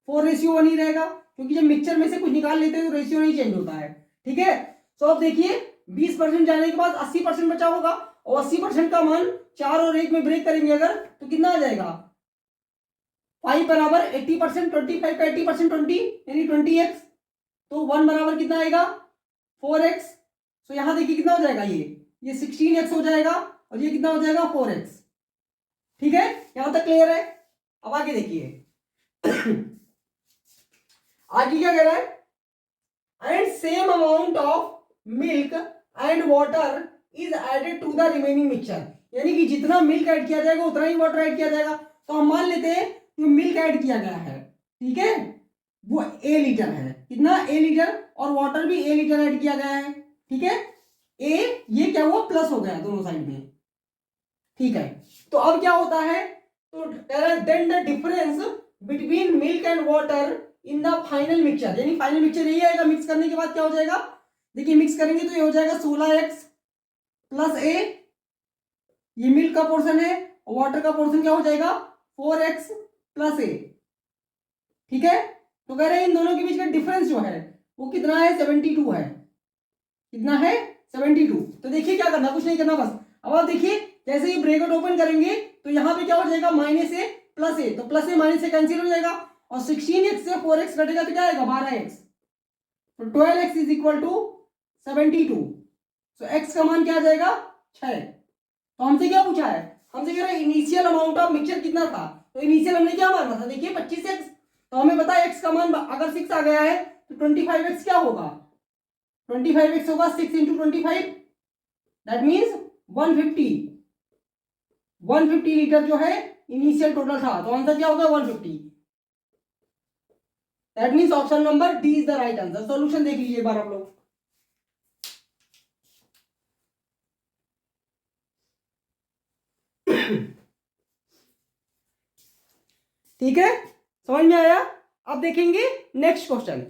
4:1 ही रहेगा, क्योंकि जब मिक्सचर में से कुछ निकाल लेते हैं तो रेशियो नहीं चेंज होता है, ठीक है। तो अब देखिए 20% जाने के बाद 80% बचा होगा, और 80% का मान 4 और 1 में ब्रेक करेंगे अगर, तो कितना आ जाएगा 5 बराबर 80%, 25 का 80% 20 यानी 20x, तो 1 बराबर कितना आएगा 4x। तो यहां देखिए कितना हो जाएगा, ये 16x हो जाएगा, और ये कितना हो जाएगा 4x, ठीक है। यहां तक क्लियर है। अब आगे देखिए आगे क्या कह रहा है, and same amount of milk and water is added to the remaining mixture, यानी कि जितना मिल्क ऐड किया जाएगा उतना ही वाटर ऐड किया जाएगा। तो हम मान लेते हैं कि मिल्क ऐड किया गया है, ठीक है, वो A लीटर है, कितना A लीटर, और वाटर भी A लीटर ऐड किया गया है, ठीक है। A ये क्या हुआ प्लस हो गया दोनों साइड में, ठीक है। तो अब क्या होता है, तो then the difference between milk and water in the final mixture, यानी फाइनल मिक्सचर यही आएगा, मिक्स करने के बाद क्या हो जाएगा, देखिए मिक्स करेंगे तो ये हो जाएगा 16x प्लस A, ये मिल्क का पोर्शन है, और वाटर का पोर्शन क्या हो जाएगा 4x प्लस A, ठीक है। तो कह रहे हैं इन दोनों के बीच का डिफरेंस जो है वो कितना है 72 है, कितना है 72। तो देखिए क्या करना, कुछ नहीं करना बस। अब आप देखिए जैसे ही ब्रैकेट ओपन करेंगे तो यहाँ पे क्या हो जाएगा -a प्लस a, तो प्लस a माइनस से कैंसिल हो जाएगा, और 16x से 4x कटेगा तो क्या आएगा 12x, तो 12x इज इक्वल टू 72। तो x का मान क्या आ जाएगा 6। तो हमसे क्या पूछा है, हमसे कह रहे हैं इनिशियल अमाउंट ऑफ मिक्सचर कितना था, तो इनिशियल हमने क्या माना था, देखिए 25x, तो हमें पता है x का मान अगर 6 आ गया है तो 25x क्या होगा, 25x होगा 6 इंटू 25, दैट मीन्स 150 लीटर जो है इनिशियल टोटल था, तो आंसर क्या होगा 150। That means option number D is the right answer. Solution देख लीजिए एक बार आप लोग, ठीक है, समझ में आया। अब देखेंगे नेक्स्ट क्वेश्चन।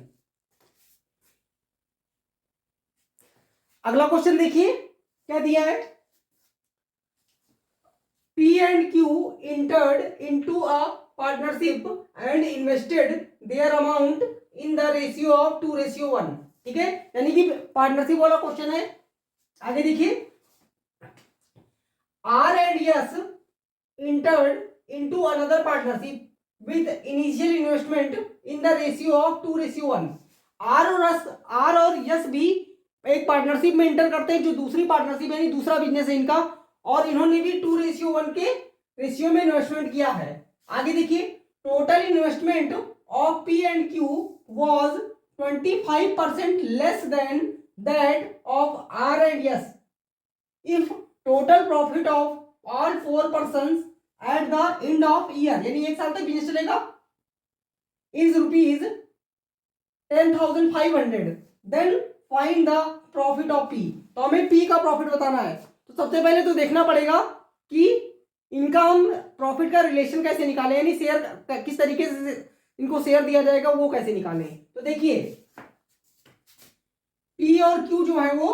अगला क्वेश्चन देखिए क्या दिया है, P and Q entered into a partnership and invested their amount in the ratio of 2:1, ठीक है, यानी कि पार्टनरशिप वाला क्वेश्चन है। आगे देखिए R and S entered into another partnership with initial investment in the ratio of 2:1। R और S भी एक पार्टनरशिप में एंटर करते हैं, जो दूसरी पार्टनरशिप यानी दूसरा बिजनेस है इनका, और इन्होंने भी 2:1 के रेशियो में इन्वेस्टमेंट किया है। आगे देखिए, total investment of P and Q was 25% less than that of R and S if total profit of all 4 person at the end of year, यानी एक साल तक बिजनेस चलेगा, is rupees 10,500, then find the profit of P. तो हमें P का profit बताना है। तो सबसे पहले तो देखना पड़ेगा कि इनका हम प्रॉफिट का रिलेशन कैसे निकालें, यानी शेयर किस तरीके से इनको शेयर दिया जाएगा वो कैसे निकालें। तो देखिए, पी और क्यू जो है वो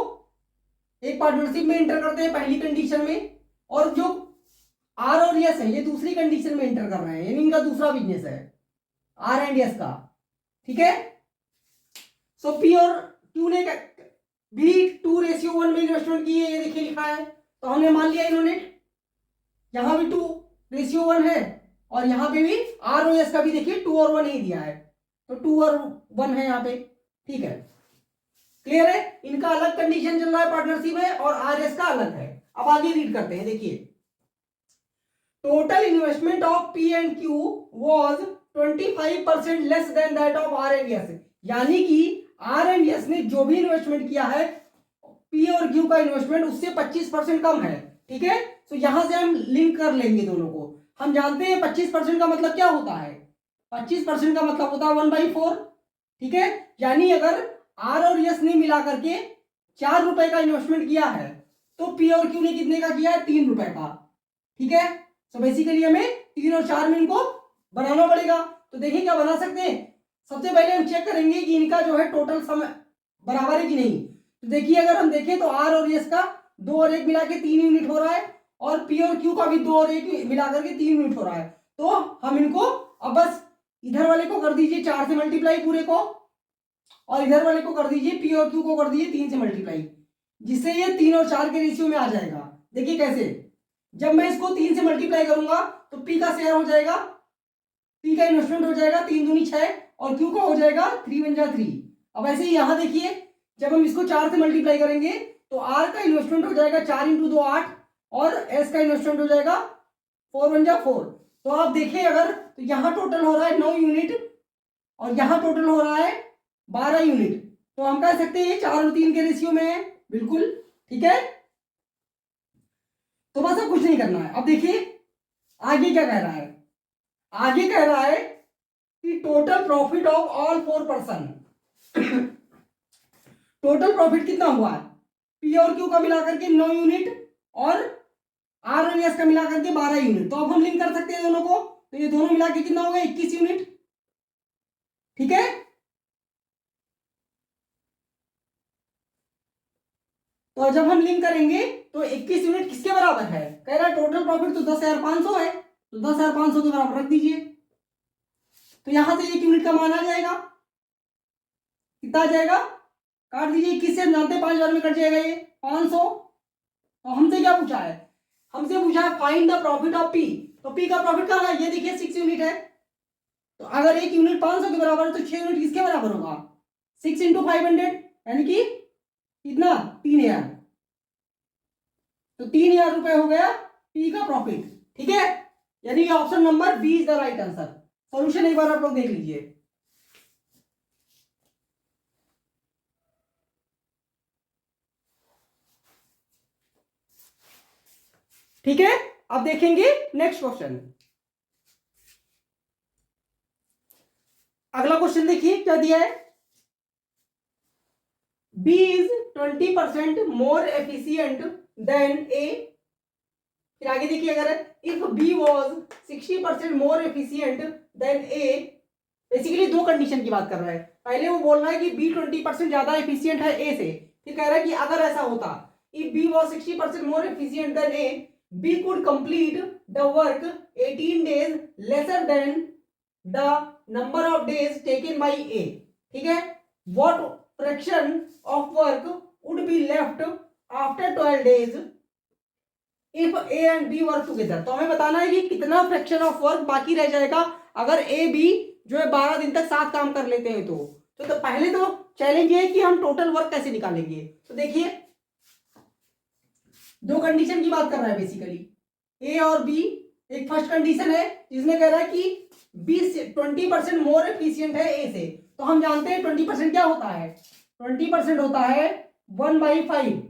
एक पार्टनरशिप में एंटर करते हैं पहली कंडीशन में, और जो आर और एस है ये दूसरी कंडीशन में एंटर कर रहे हैं, यानी इनका दूसरा बिजनेस है आर एंड एस का। ठीक है, सो पी और क्यू ने भी 2:1 में इन्वेस्टमेंट की है, ये देखिए लिखा है। तो हमने मान लिया इन्होंने यहां भी 2:1 है, और यहां पे भी आर और एस का भी देखिए 2:1 ही दिया है, तो 2:1 है यहाँ पे। ठीक है, क्लियर है। इनका अलग कंडीशन चल रहा है, पार्टनरशिप है, और आर एस का अलग है। अब आगे रीड करते हैं, देखिए, total investment of P and Q was 25% less than that of R and S, यानी कि आर एंड एस ने जो भी इन्वेस्टमेंट किया है पी और क्यू का इन्वेस्टमेंट उससे 25% कम है। ठीक है, तो यहां से हम लिंक कर लेंगे दोनों को। हम जानते हैं 25% का मतलब क्या होता है, 25% का मतलब होता है 1/4। ठीक है, यानी अगर आर और एस ने मिला करके 4 रुपए का इन्वेस्टमेंट किया है, तो पी और क्यू ने कितने का किया है, 3 रुपए का। ठीक है, तो बेसिकली हमें 3 और 4 में इनको बनाना पड़ेगा। तो देखिए क्या बना सकते हैं। सबसे पहले हम चेक करेंगे कि इनका जो है टोटल समय बराबर है कि नहीं। तो देखिए, अगर हम देखें तो आर और एस का 2 और 1 मिला के 3 यूनिट हो रहा है, और पी और क्यू का भी 2 और 1 मिला करके 3 यूनिट हो रहा है। तो हम इनको अब बस इधर वाले को कर दीजिए 4 से मल्टीप्लाई पूरे को, और इधर वाले को कर दीजिए पी और क्यू को कर दीजिए 3 से मल्टीप्लाई, जिससे ये 3 और 4 के रेशियो में आ जाएगा। देखिए कैसे, जब मैं इसको 3 से मल्टीप्लाई करूंगा तो पी का शेयर हो जाएगा, पी का इन्वेस्टमेंट हो जाएगा 3 दूनी 6, और क्यू का हो जाएगा 3 वन जा 3। अब ऐसे ही यहां देखिए, जब हम इसको 4 से मल्टीप्लाई करेंगे तो आर का इन्वेस्टमेंट हो जाएगा 4 × 2 8, और एस का इन्वेस्टमेंट हो जाएगा 4 वन जा 4। तो आप देखिए, अगर तो यहाँ टोटल हो रहा है 9 यूनिट, और यहाँ टोटल हो रहा है 12 यूनिट, तो हम कह सकते हैं 4 और 3 के रेशियो में है, बिल्कुल। ठीक है, तो बस अब कुछ नहीं करना है। अब देखिए आगे क्या कह रहा है, आगे कह रहा है कि total profit of all 4 person, total profit कितना हुआ है, पी और क्यू का मिलाकर के 9 यूनिट, और आर और एस का मिलाकर के 12 यूनिट। तो अब हम लिंक कर सकते हैं दोनों को, तो ये दोनों मिला के कितना हो गया, 21 यूनिट। ठीक है, तो जब हम लिंक करेंगे तो 21 यूनिट किसके बराबर है, कह रहा है टोटल प्रॉफिट तो 10,500 है, तो 10,500 के बराबर रख दीजिए। तो यहां से 1 यूनिट का मान आ जाएगा, कितना आ जाएगा, काट दीजिए 21 से, हम जानते हैं 5,000 में कट जाएगा ये 500। तो हमसे क्या पूछा है, हमसे पूछा है find the profit of P. तो पी का प्रॉफिट कहाँ है, ये देखिए 6 यूनिट है। तो अगर 1 यूनिट 500 के बराबर है तो 6 यूनिट किसके बराबर होगा, 6 × 500, यानी कि कितना, 3,000। तो 3,000 रुपए हो गया पी का प्रॉफिट। ठीक है, यानी option number B is the right answer. Solution एक बार आप लोग देख लीजिए। ठीक है, अब देखेंगे नेक्स्ट क्वेश्चन। अगला क्वेश्चन देखिए क्या दिया है, B is 20% more efficient then A। फिर आगे देखिए, अगर if B was 60% more efficient then A, basically दो कंडीशन की बात कर रहा है। पहले वो बोल रहा है कि B 20% ज्यादा एफिशिएंट है A से, फिर कह रहा है कि अगर ऐसा होता, if B was 60% more efficient then A, B could complete the work 18 days lesser than the number of days taken by A। ठीक है, what fraction of work would be left after 12 days if A and B work together। तो हमें बताना है कि कितना fraction of work बाकी रह जाएगा अगर A B जो है 12 दिन तक साथ काम कर लेते हैं। तो पहले तो चैलेंज ये है कि हम टोटल वर्क कैसे निकालेंगे। तो देखिए, दो कंडीशन की बात कर रहा है बेसिकली, ए और बी। एक फर्स्ट कंडीशन है जिसमें कह रहा है कि बी 20% मोर एफिशिएंट है ए से। तो हम जानते हैं 20% क्या होता है, 20% होता है 1/5।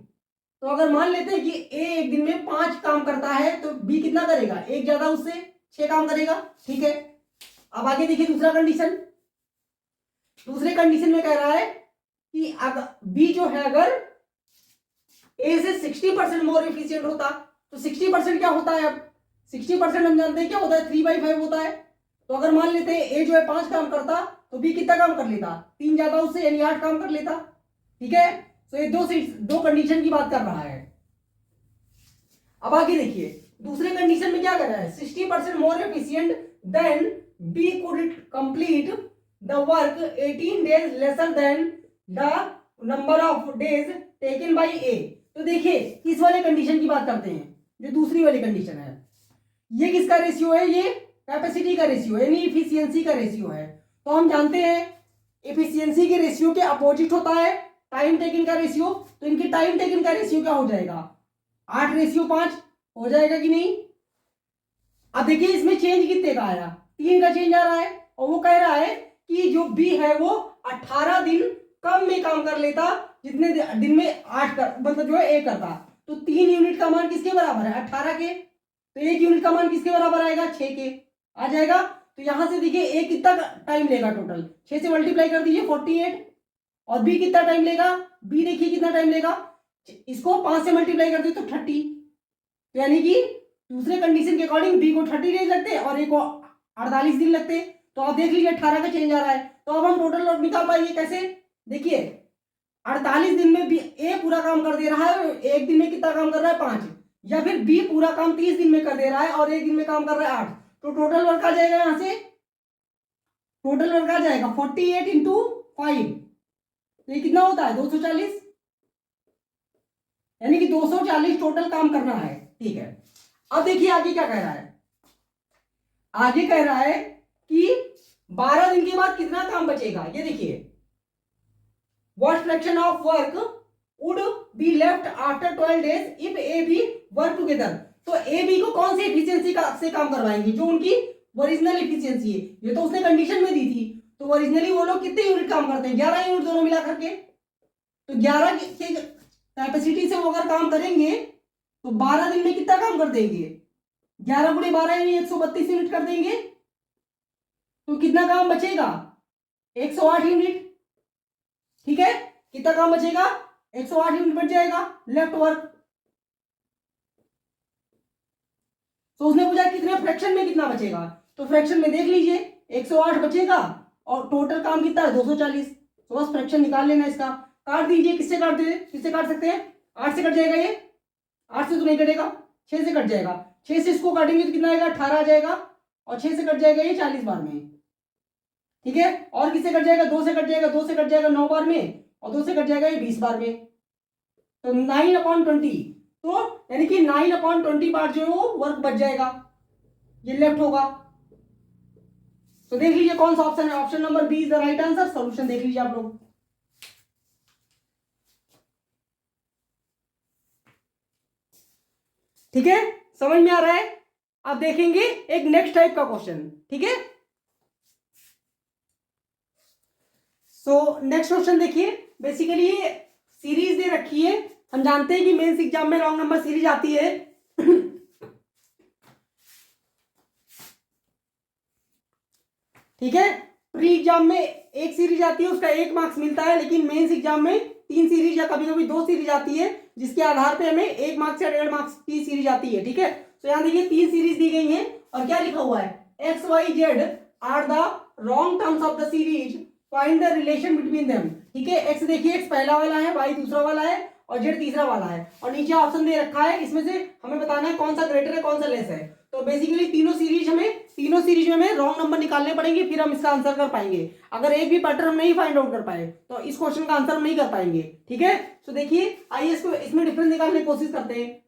तो अगर मान लेते हैं कि ए एक दिन में 5 काम करता है तो बी कितना करेगा, एक ज्यादा उससे 6 काम करेगा। ठीक है, अब आगे देखिए दूसरा कंडीशन। दूसरे कंडीशन में कह रहा है कि अगर बी जो है अगर ए से 60% मोर एफिशिएंट होता, तो 60% क्या होता है, अब 60% हम जानते हैं क्या होता है, 3/5 होता है। तो अगर मान लेते हैं ए जो है 5 काम करता तो बी कितना काम कर लेता, 3 ज्यादा उससे, यानी 8 काम कर लेता। ठीक है, तो ये दो कंडीशन की बात कर रहा है। अब आगे देखिए, दूसरे कंडीशन में क्या कर रहा है, 60% more efficient than B could complete the work 18 days lesser than the number of days taken by A. तो देखिए, इस वाले कंडीशन की बात करते हैं, जो दूसरी वाली कंडीशन है। ये किसका रेशियो है, ये कैपेसिटी का रेशियो है, यानी इफिशियंसी का रेशियो है। तो हम जानते हैं इफिशियंसी के रेशियो के अपोजिट होता है टाइम टेकन का रेशियो। तो इनके टाइम टेकन का रेशियो क्या हो जाएगा, 8:5 हो जाएगा कि नहीं। अब देखिए, इसमें चेंज कितने का आया, 3 का चेंज आ रहा है, और वो कह रहा है कि जो बी है वो 18 दिन कम में काम कर लेता, जितने दिन में 8 कर, मतलब जो है ए करता। तो 3 यूनिट का मान किसके बराबर है, 18 के। तो 1 यूनिट का मान किसके बराबर आएगा, 6 के आ जाएगा। तो यहां से देखिए ए कितना टाइम लेगा, टोटल 6 से मल्टीप्लाई कर दीजिए 48। और बी कितना टाइम लेगा, बी देखिए कितना टाइम लेगा, इसको 5 से मल्टीप्लाई कर दिए तो 30। तो यानी कि दूसरे कंडीशन के अकॉर्डिंग बी को 30 डेज लगते और ए को 48 दिन लगते। तो आप देख लीजिए 18 का चेंज आ रहा है। तो अब हम टोटल वर्क निकाल पाएंगे कैसे, देखिए 48 दिन में बी ए पूरा काम कर दे रहा है, एक दिन में कितना काम कर रहा है, 5। या फिर बी पूरा काम 30 दिन में कर दे रहा है और एक दिन में काम कर रहा है 8। तो टोटल वर्क आ जाएगा, यहां से टोटल वर्क आ जाएगा 48 इंटू 5। तो ये कितना होता है, 240, यानी कि 240 टोटल काम करना है। ठीक है, अब देखिए आगे क्या कह रहा है, आगे कह रहा है कि 12 दिन के बाद कितना काम बचेगा। ये देखिए, what fraction of work would be left after 12 days if A B work together. तो ए बी को कौन सी एफिशिएंसी से काम करवाएंगे, जो उनकी ओरिजिनल एफिशिएंसी है। ये तो उसने कंडीशन में दी थी। तो ओरिजिनली वो लोग कितने यूनिट काम करते हैं, 11 यूनिट दोनों मिला करके। तो 11 के कैपेसिटी से वो अगर काम करेंगे तो 12 दिन में कितना काम कर देंगे, 11 गुणे 12 यानी 132 यूनिट कर देंगे। तो कितना काम बचेगा, 108 यूनिट। ठीक है, कितना काम बचेगा, 108 यूनिट बच जाएगा लेफ्ट वर्क। तो उसने पूछा कितने फ्रैक्शन में कितना बचेगा, तो फ्रैक्शन में देख लीजिए 108 बचेगा और टोटल काम कितना है 240। तो बस फ्रैक्शन निकाल लेना इसका, काट दीजिए, किससे काट दे, किससे काट सकते हैं, 8 से कट जाएगा, ये 8 से तो नहीं कटेगा, 6 से कट जाएगा। 6 से इसको काटेंगे तो कितना आएगा, 18 आ जाएगा, और 6 से कट जाएगा ये 40 बार में। ठीक है, और किससे कट जाएगा, 2 से कट जाएगा, 2 से कट जाएगा 9 बार में, और 2 से कट जाएगा ये 20 बार में। तो 9/20, तो यानी कि 9/20 बार जो है वो वर्क बच जाएगा, ये लेफ्ट होगा। तो देख लीजिए कौन सा ऑप्शन है, option number B is the right answer. Solution देख लीजिए आप लोग। ठीक है, समझ में आ रहा है। आप देखेंगे एक नेक्स्ट टाइप का क्वेश्चन। ठीक है, सो नेक्स्ट क्वेश्चन देखिए, बेसिकली ये सीरीज दे रखी है। हम जानते हैं कि मेंस एग्जाम में लॉन्ग नंबर सीरीज आती है। ठीक है, प्री एग्जाम में एक सीरीज आती है, उसका 1 मार्क्स मिलता है, लेकिन मेंस एग्जाम में 3 सीरीज या कभी कभी 2 सीरीज आती है, जिसके आधार पे हमें 1 मार्क्स या 1.5 मार्क्स की सीरीज आती है। ठीक है, तो यहाँ देखिए 3 सीरीज दी गई है और क्या लिखा हुआ है, X Y Z are the wrong terms of the series, find the relation between them. ठीक है, एक्स देखिए, एक्स पहला वाला है, वाई दूसरा वाला है और जेड तीसरा वाला है, और नीचे ऑप्शन दे रखा है, इसमें से हमें बताना है कौन सा ग्रेटर है कौन सा लेस है। तो बेसिकली तीनों सीरीज में हमें रॉन्ग नंबर निकालने पड़ेंगे, फिर हम इसका आंसर कर पाएंगे। अगर एक भी पैटर्न हम नहीं फाइंड आउट कर पाए तो इस क्वेश्चन का आंसर हम नहीं कर पाएंगे। ठीक है, तो देखिए आइए इसको इसमें डिफरेंस निकालने की कोशिश करते हैं।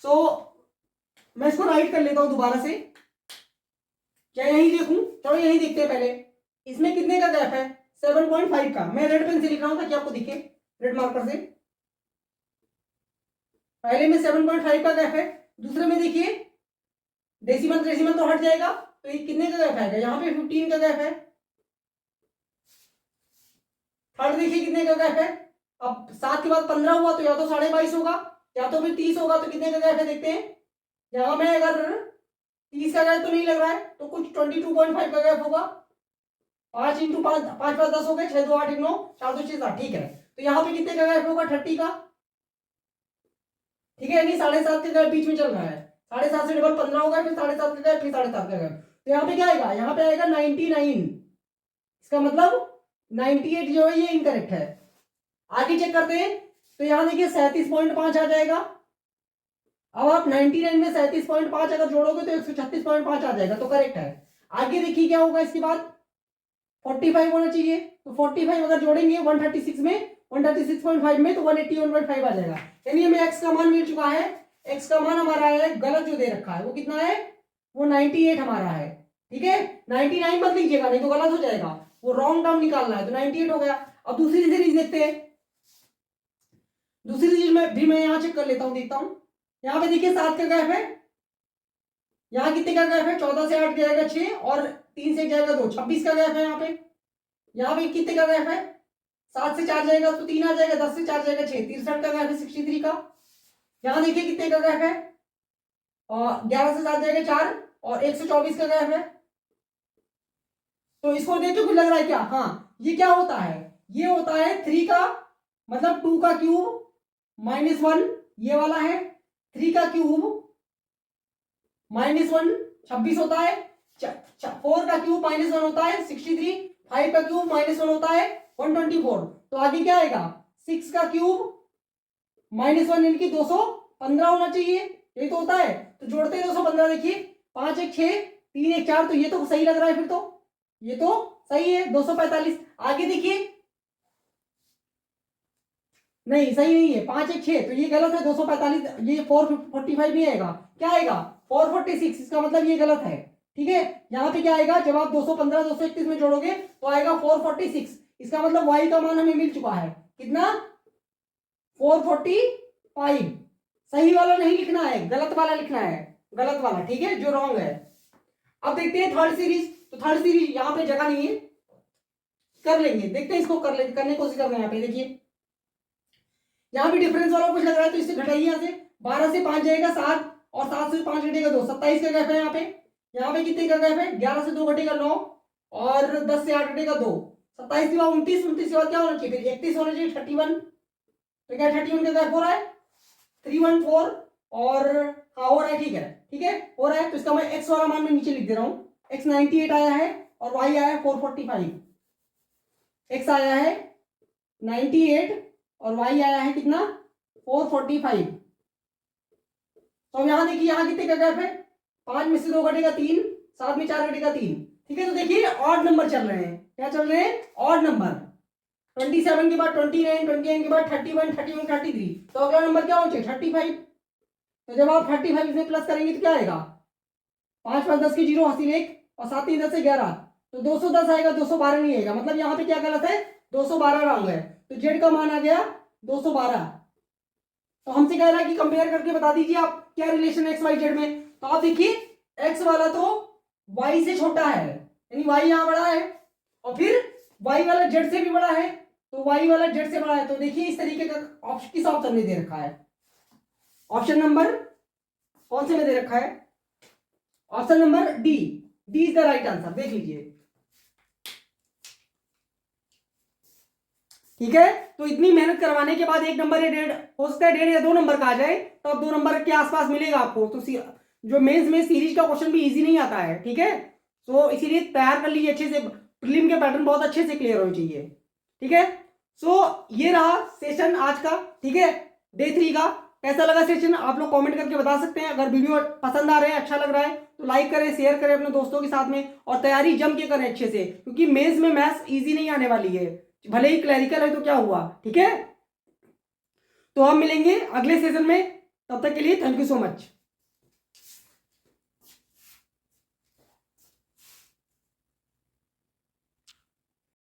सो मैं इसको राइट कर लेता हूं दोबारा से, क्या यही देखूं, चलो यही देखते हैं पहले। इसमें कितने का गैप है, 7.5 का। मैं रेड पेन से लिख रहा हूं ताकि आपको दिखे, रेड मार्कर से। पहले में 7.5 का गैप है, दूसरे में देखिए डेसिमल डेसिमल तो हट जाएगा, तो ये कितने का गैप आएगा, यहाँ पे 15 का गैप है। थर्ड देखिए कितने का गैप है, अब 7 के बाद 15 हुआ तो या तो 22.5 होगा या तो फिर 30 होगा, तो कितने का गैप है देखते हैं। यहाँ में अगर 30 का गैप तो नहीं लग रहा है, तो कुछ 22.5 का गैप होगा। 5 इंटू 5, 5 5 10 हो गए, 6 2 8 1 9 4 2 6 7, ठीक है। तो यहाँ पे कितने का गैप होगा, 30 का, ठीक है, यानी 7.5 का गैप बीच में चल रहा है। 7.5 से डबल 15 होगा, फिर 7.5 का गैप, फिर 7.5 का गैप, तो यहाँ पे क्या आएगा, यहाँ पे आएगा 99। इसका मतलब 98 जो है ये इनकरेक्ट है। आगे चेक करते हैं, तो यहाँ देखिए 37.5 आ जाएगा। अब आप 99 में 37.5 अगर जोड़ोगे तो 136.5 आ जाएगा, तो करेक्ट है। आगे देखिए क्या होगा, इसके बाद 45 होना चाहिए, तो 45 अगर जोड़ेंगे 136 में, 136.5 में, तो 181.5 आ जाएगा। यानी हमें एक्स का मान मिल चुका है। एक्स का मान हमारा है, गलत जो दे रखा है वो कितना है, वो 98 हमारा है, ठीक है। 99 मत लीजिएगा, नहीं तो गलत हो जाएगा, वो रॉन्ग टर्म निकालना है, तो 98 हो गया। अब दूसरी सीरीज देखते हैं, दूसरी सीरीज में भी मैं यहाँ चेक कर लेता हूँ, देखता हूँ। यहाँ पे देखिए 7 का गैप है, यहाँ कितने का गैप है, 14 से 8 जाएगा 6, और 3 से जाएगा 2, 26 का गैप है यहाँ पे। यहाँ पे कितने का गैप है, 7 से 4 जाएगा तो 3 आ जाएगा, 10 से 4 जाएगा 6, 63 का गैप है, 63 का। यहाँ देखिए कितने का गैप है, और 11 से 7 जाएगा 4, और 124 का गैप है। तो इसको देख के कुछ लग रहा है क्या, हाँ, ये क्या होता है, ये होता है 3 का मतलब 2 का क्यूब -1, ये वाला है 3 का क्यूब -1 26 होता है, 4 का क्यूब -1 होता है 63, 5 का क्यूब -1 होता है 124। तो आगे क्या आएगा, 6 का क्यूब -1 इनकी 215 होना चाहिए, ये तो होता है। तो जोड़ते हैं 215, देखिए 5 1 6 3 1 4, तो ये तो सही लग रहा है, फिर तो ये तो सही है 245। आगे देखिए नहीं, सही नहीं है, 5 1 6, तो ये गलत है 245, ये 445 नहीं आएगा, क्या आएगा 446, इसका मतलब ये गलत है, ठीक है। यहाँ पे क्या आएगा, जब आप 215 231 में जोड़ोगे तो आएगा 446, इसका मतलब y का मान हमें मिल चुका है, कितना 445। सही वाला नहीं लिखना है, गलत वाला लिखना है, गलत वाला, ठीक है, जो रॉन्ग है। अब देखते हैं थर्ड सीरीज, तो थर्ड सीरीज यहाँ पे जगह नहीं है, कर लेंगे, देखते हैं इसको कर लेंगे, करने की कोशिश कर रहे हैं। यहाँ पे देखिए यहाँ भी डिफरेंस वाला कुछ लग रहा है, तो इससे घटाइए, यहाँ से 12 से 5 जाएगा 7, और 7 से 5 घटेगा 2, 27 का गैप है यहाँ पे। यहाँ पे कितने का गैप है, 11 से 2 घटेगा 9, और 10 से 8 घटेगा 2, 27 के बाद 29, 29 के बाद क्या होना चाहिए, फिर 31 होना चाहिए, 31। तो क्या 31 का गैप हो रहा है 314, और हाँ हो रहा है, ठीक है, ठीक है हो रहा है। तो इसका मैं एक्स वाला मान में नीचे लिख दे रहा हूँ, एक्स 98 आया है और वाई आया है 445। एक्स आया है 98 और y आया है कितना 445। तो अब यहां देखिए, यहां कितने का गैप है, 5 में से 2 घटेगा 3, 7 में 4 घटेगा 3, ठीक है। तो देखिए ऑड नंबर चल रहे हैं, क्या चल रहे हैं, ऑड नंबर। 27 के बाद 29, 29 के बाद 31, 31 33, तो अगला नंबर क्या होना चाहिए 35। तो जब आप 35 इसमें प्लस करेंगे तो क्या आएगा, 5 5 10 के 0 हासिल 1, और 7 3 10 से 11, तो 210 आएगा, 212 नहीं आएगा, मतलब यहाँ पे क्या गलत है, 212 रॉन्ग है। तो जेड का मान आ गया 212। तो हमसे कह रहा है कि कंपेयर करके बता दीजिए आप क्या रिलेशन एक्स वाई जेड में। तो आप देखिए एक्स वाला तो वाई से छोटा है, यानी वाई यहाँ बड़ा है, और फिर वाई वाला जेड से भी बड़ा है, तो वाई वाला जेड से बड़ा है। तो देखिए इस तरीके का ऑप्शन किस ऑप्शन में दे रखा है, ऑप्शन नंबर कौन से में दे रखा है, option number D, D is the right answer, देख लीजिए, ठीक है। तो इतनी मेहनत करवाने के बाद एक नंबर या 1.5 हो सकता है, 1.5 या 2 नंबर का आ जाए, तो अब 2 नंबर के आसपास मिलेगा आपको। तो जो मेंस में सीरीज का क्वेश्चन भी इजी नहीं आता है, ठीक है। तो इसीलिए तैयार कर लीजिए अच्छे से, प्रीलिम के पैटर्न बहुत अच्छे से क्लियर होने चाहिए, ठीक है। सो ये रहा सेशन आज का, ठीक है, डे 3 का। कैसा लगा सेशन आप लोग कमेंट करके बता सकते हैं। अगर वीडियो पसंद आ रहे हैं, अच्छा लग रहा है, तो लाइक करें, शेयर करें अपने दोस्तों के साथ में, और तैयारी जम के करें अच्छे से, क्योंकि मेंस में मैथ्स इजी नहीं आने वाली है, भले ही क्लैरिकल है तो क्या हुआ, ठीक है। तो हम मिलेंगे अगले सेशन में, तब तक के लिए थैंक यू सो मच।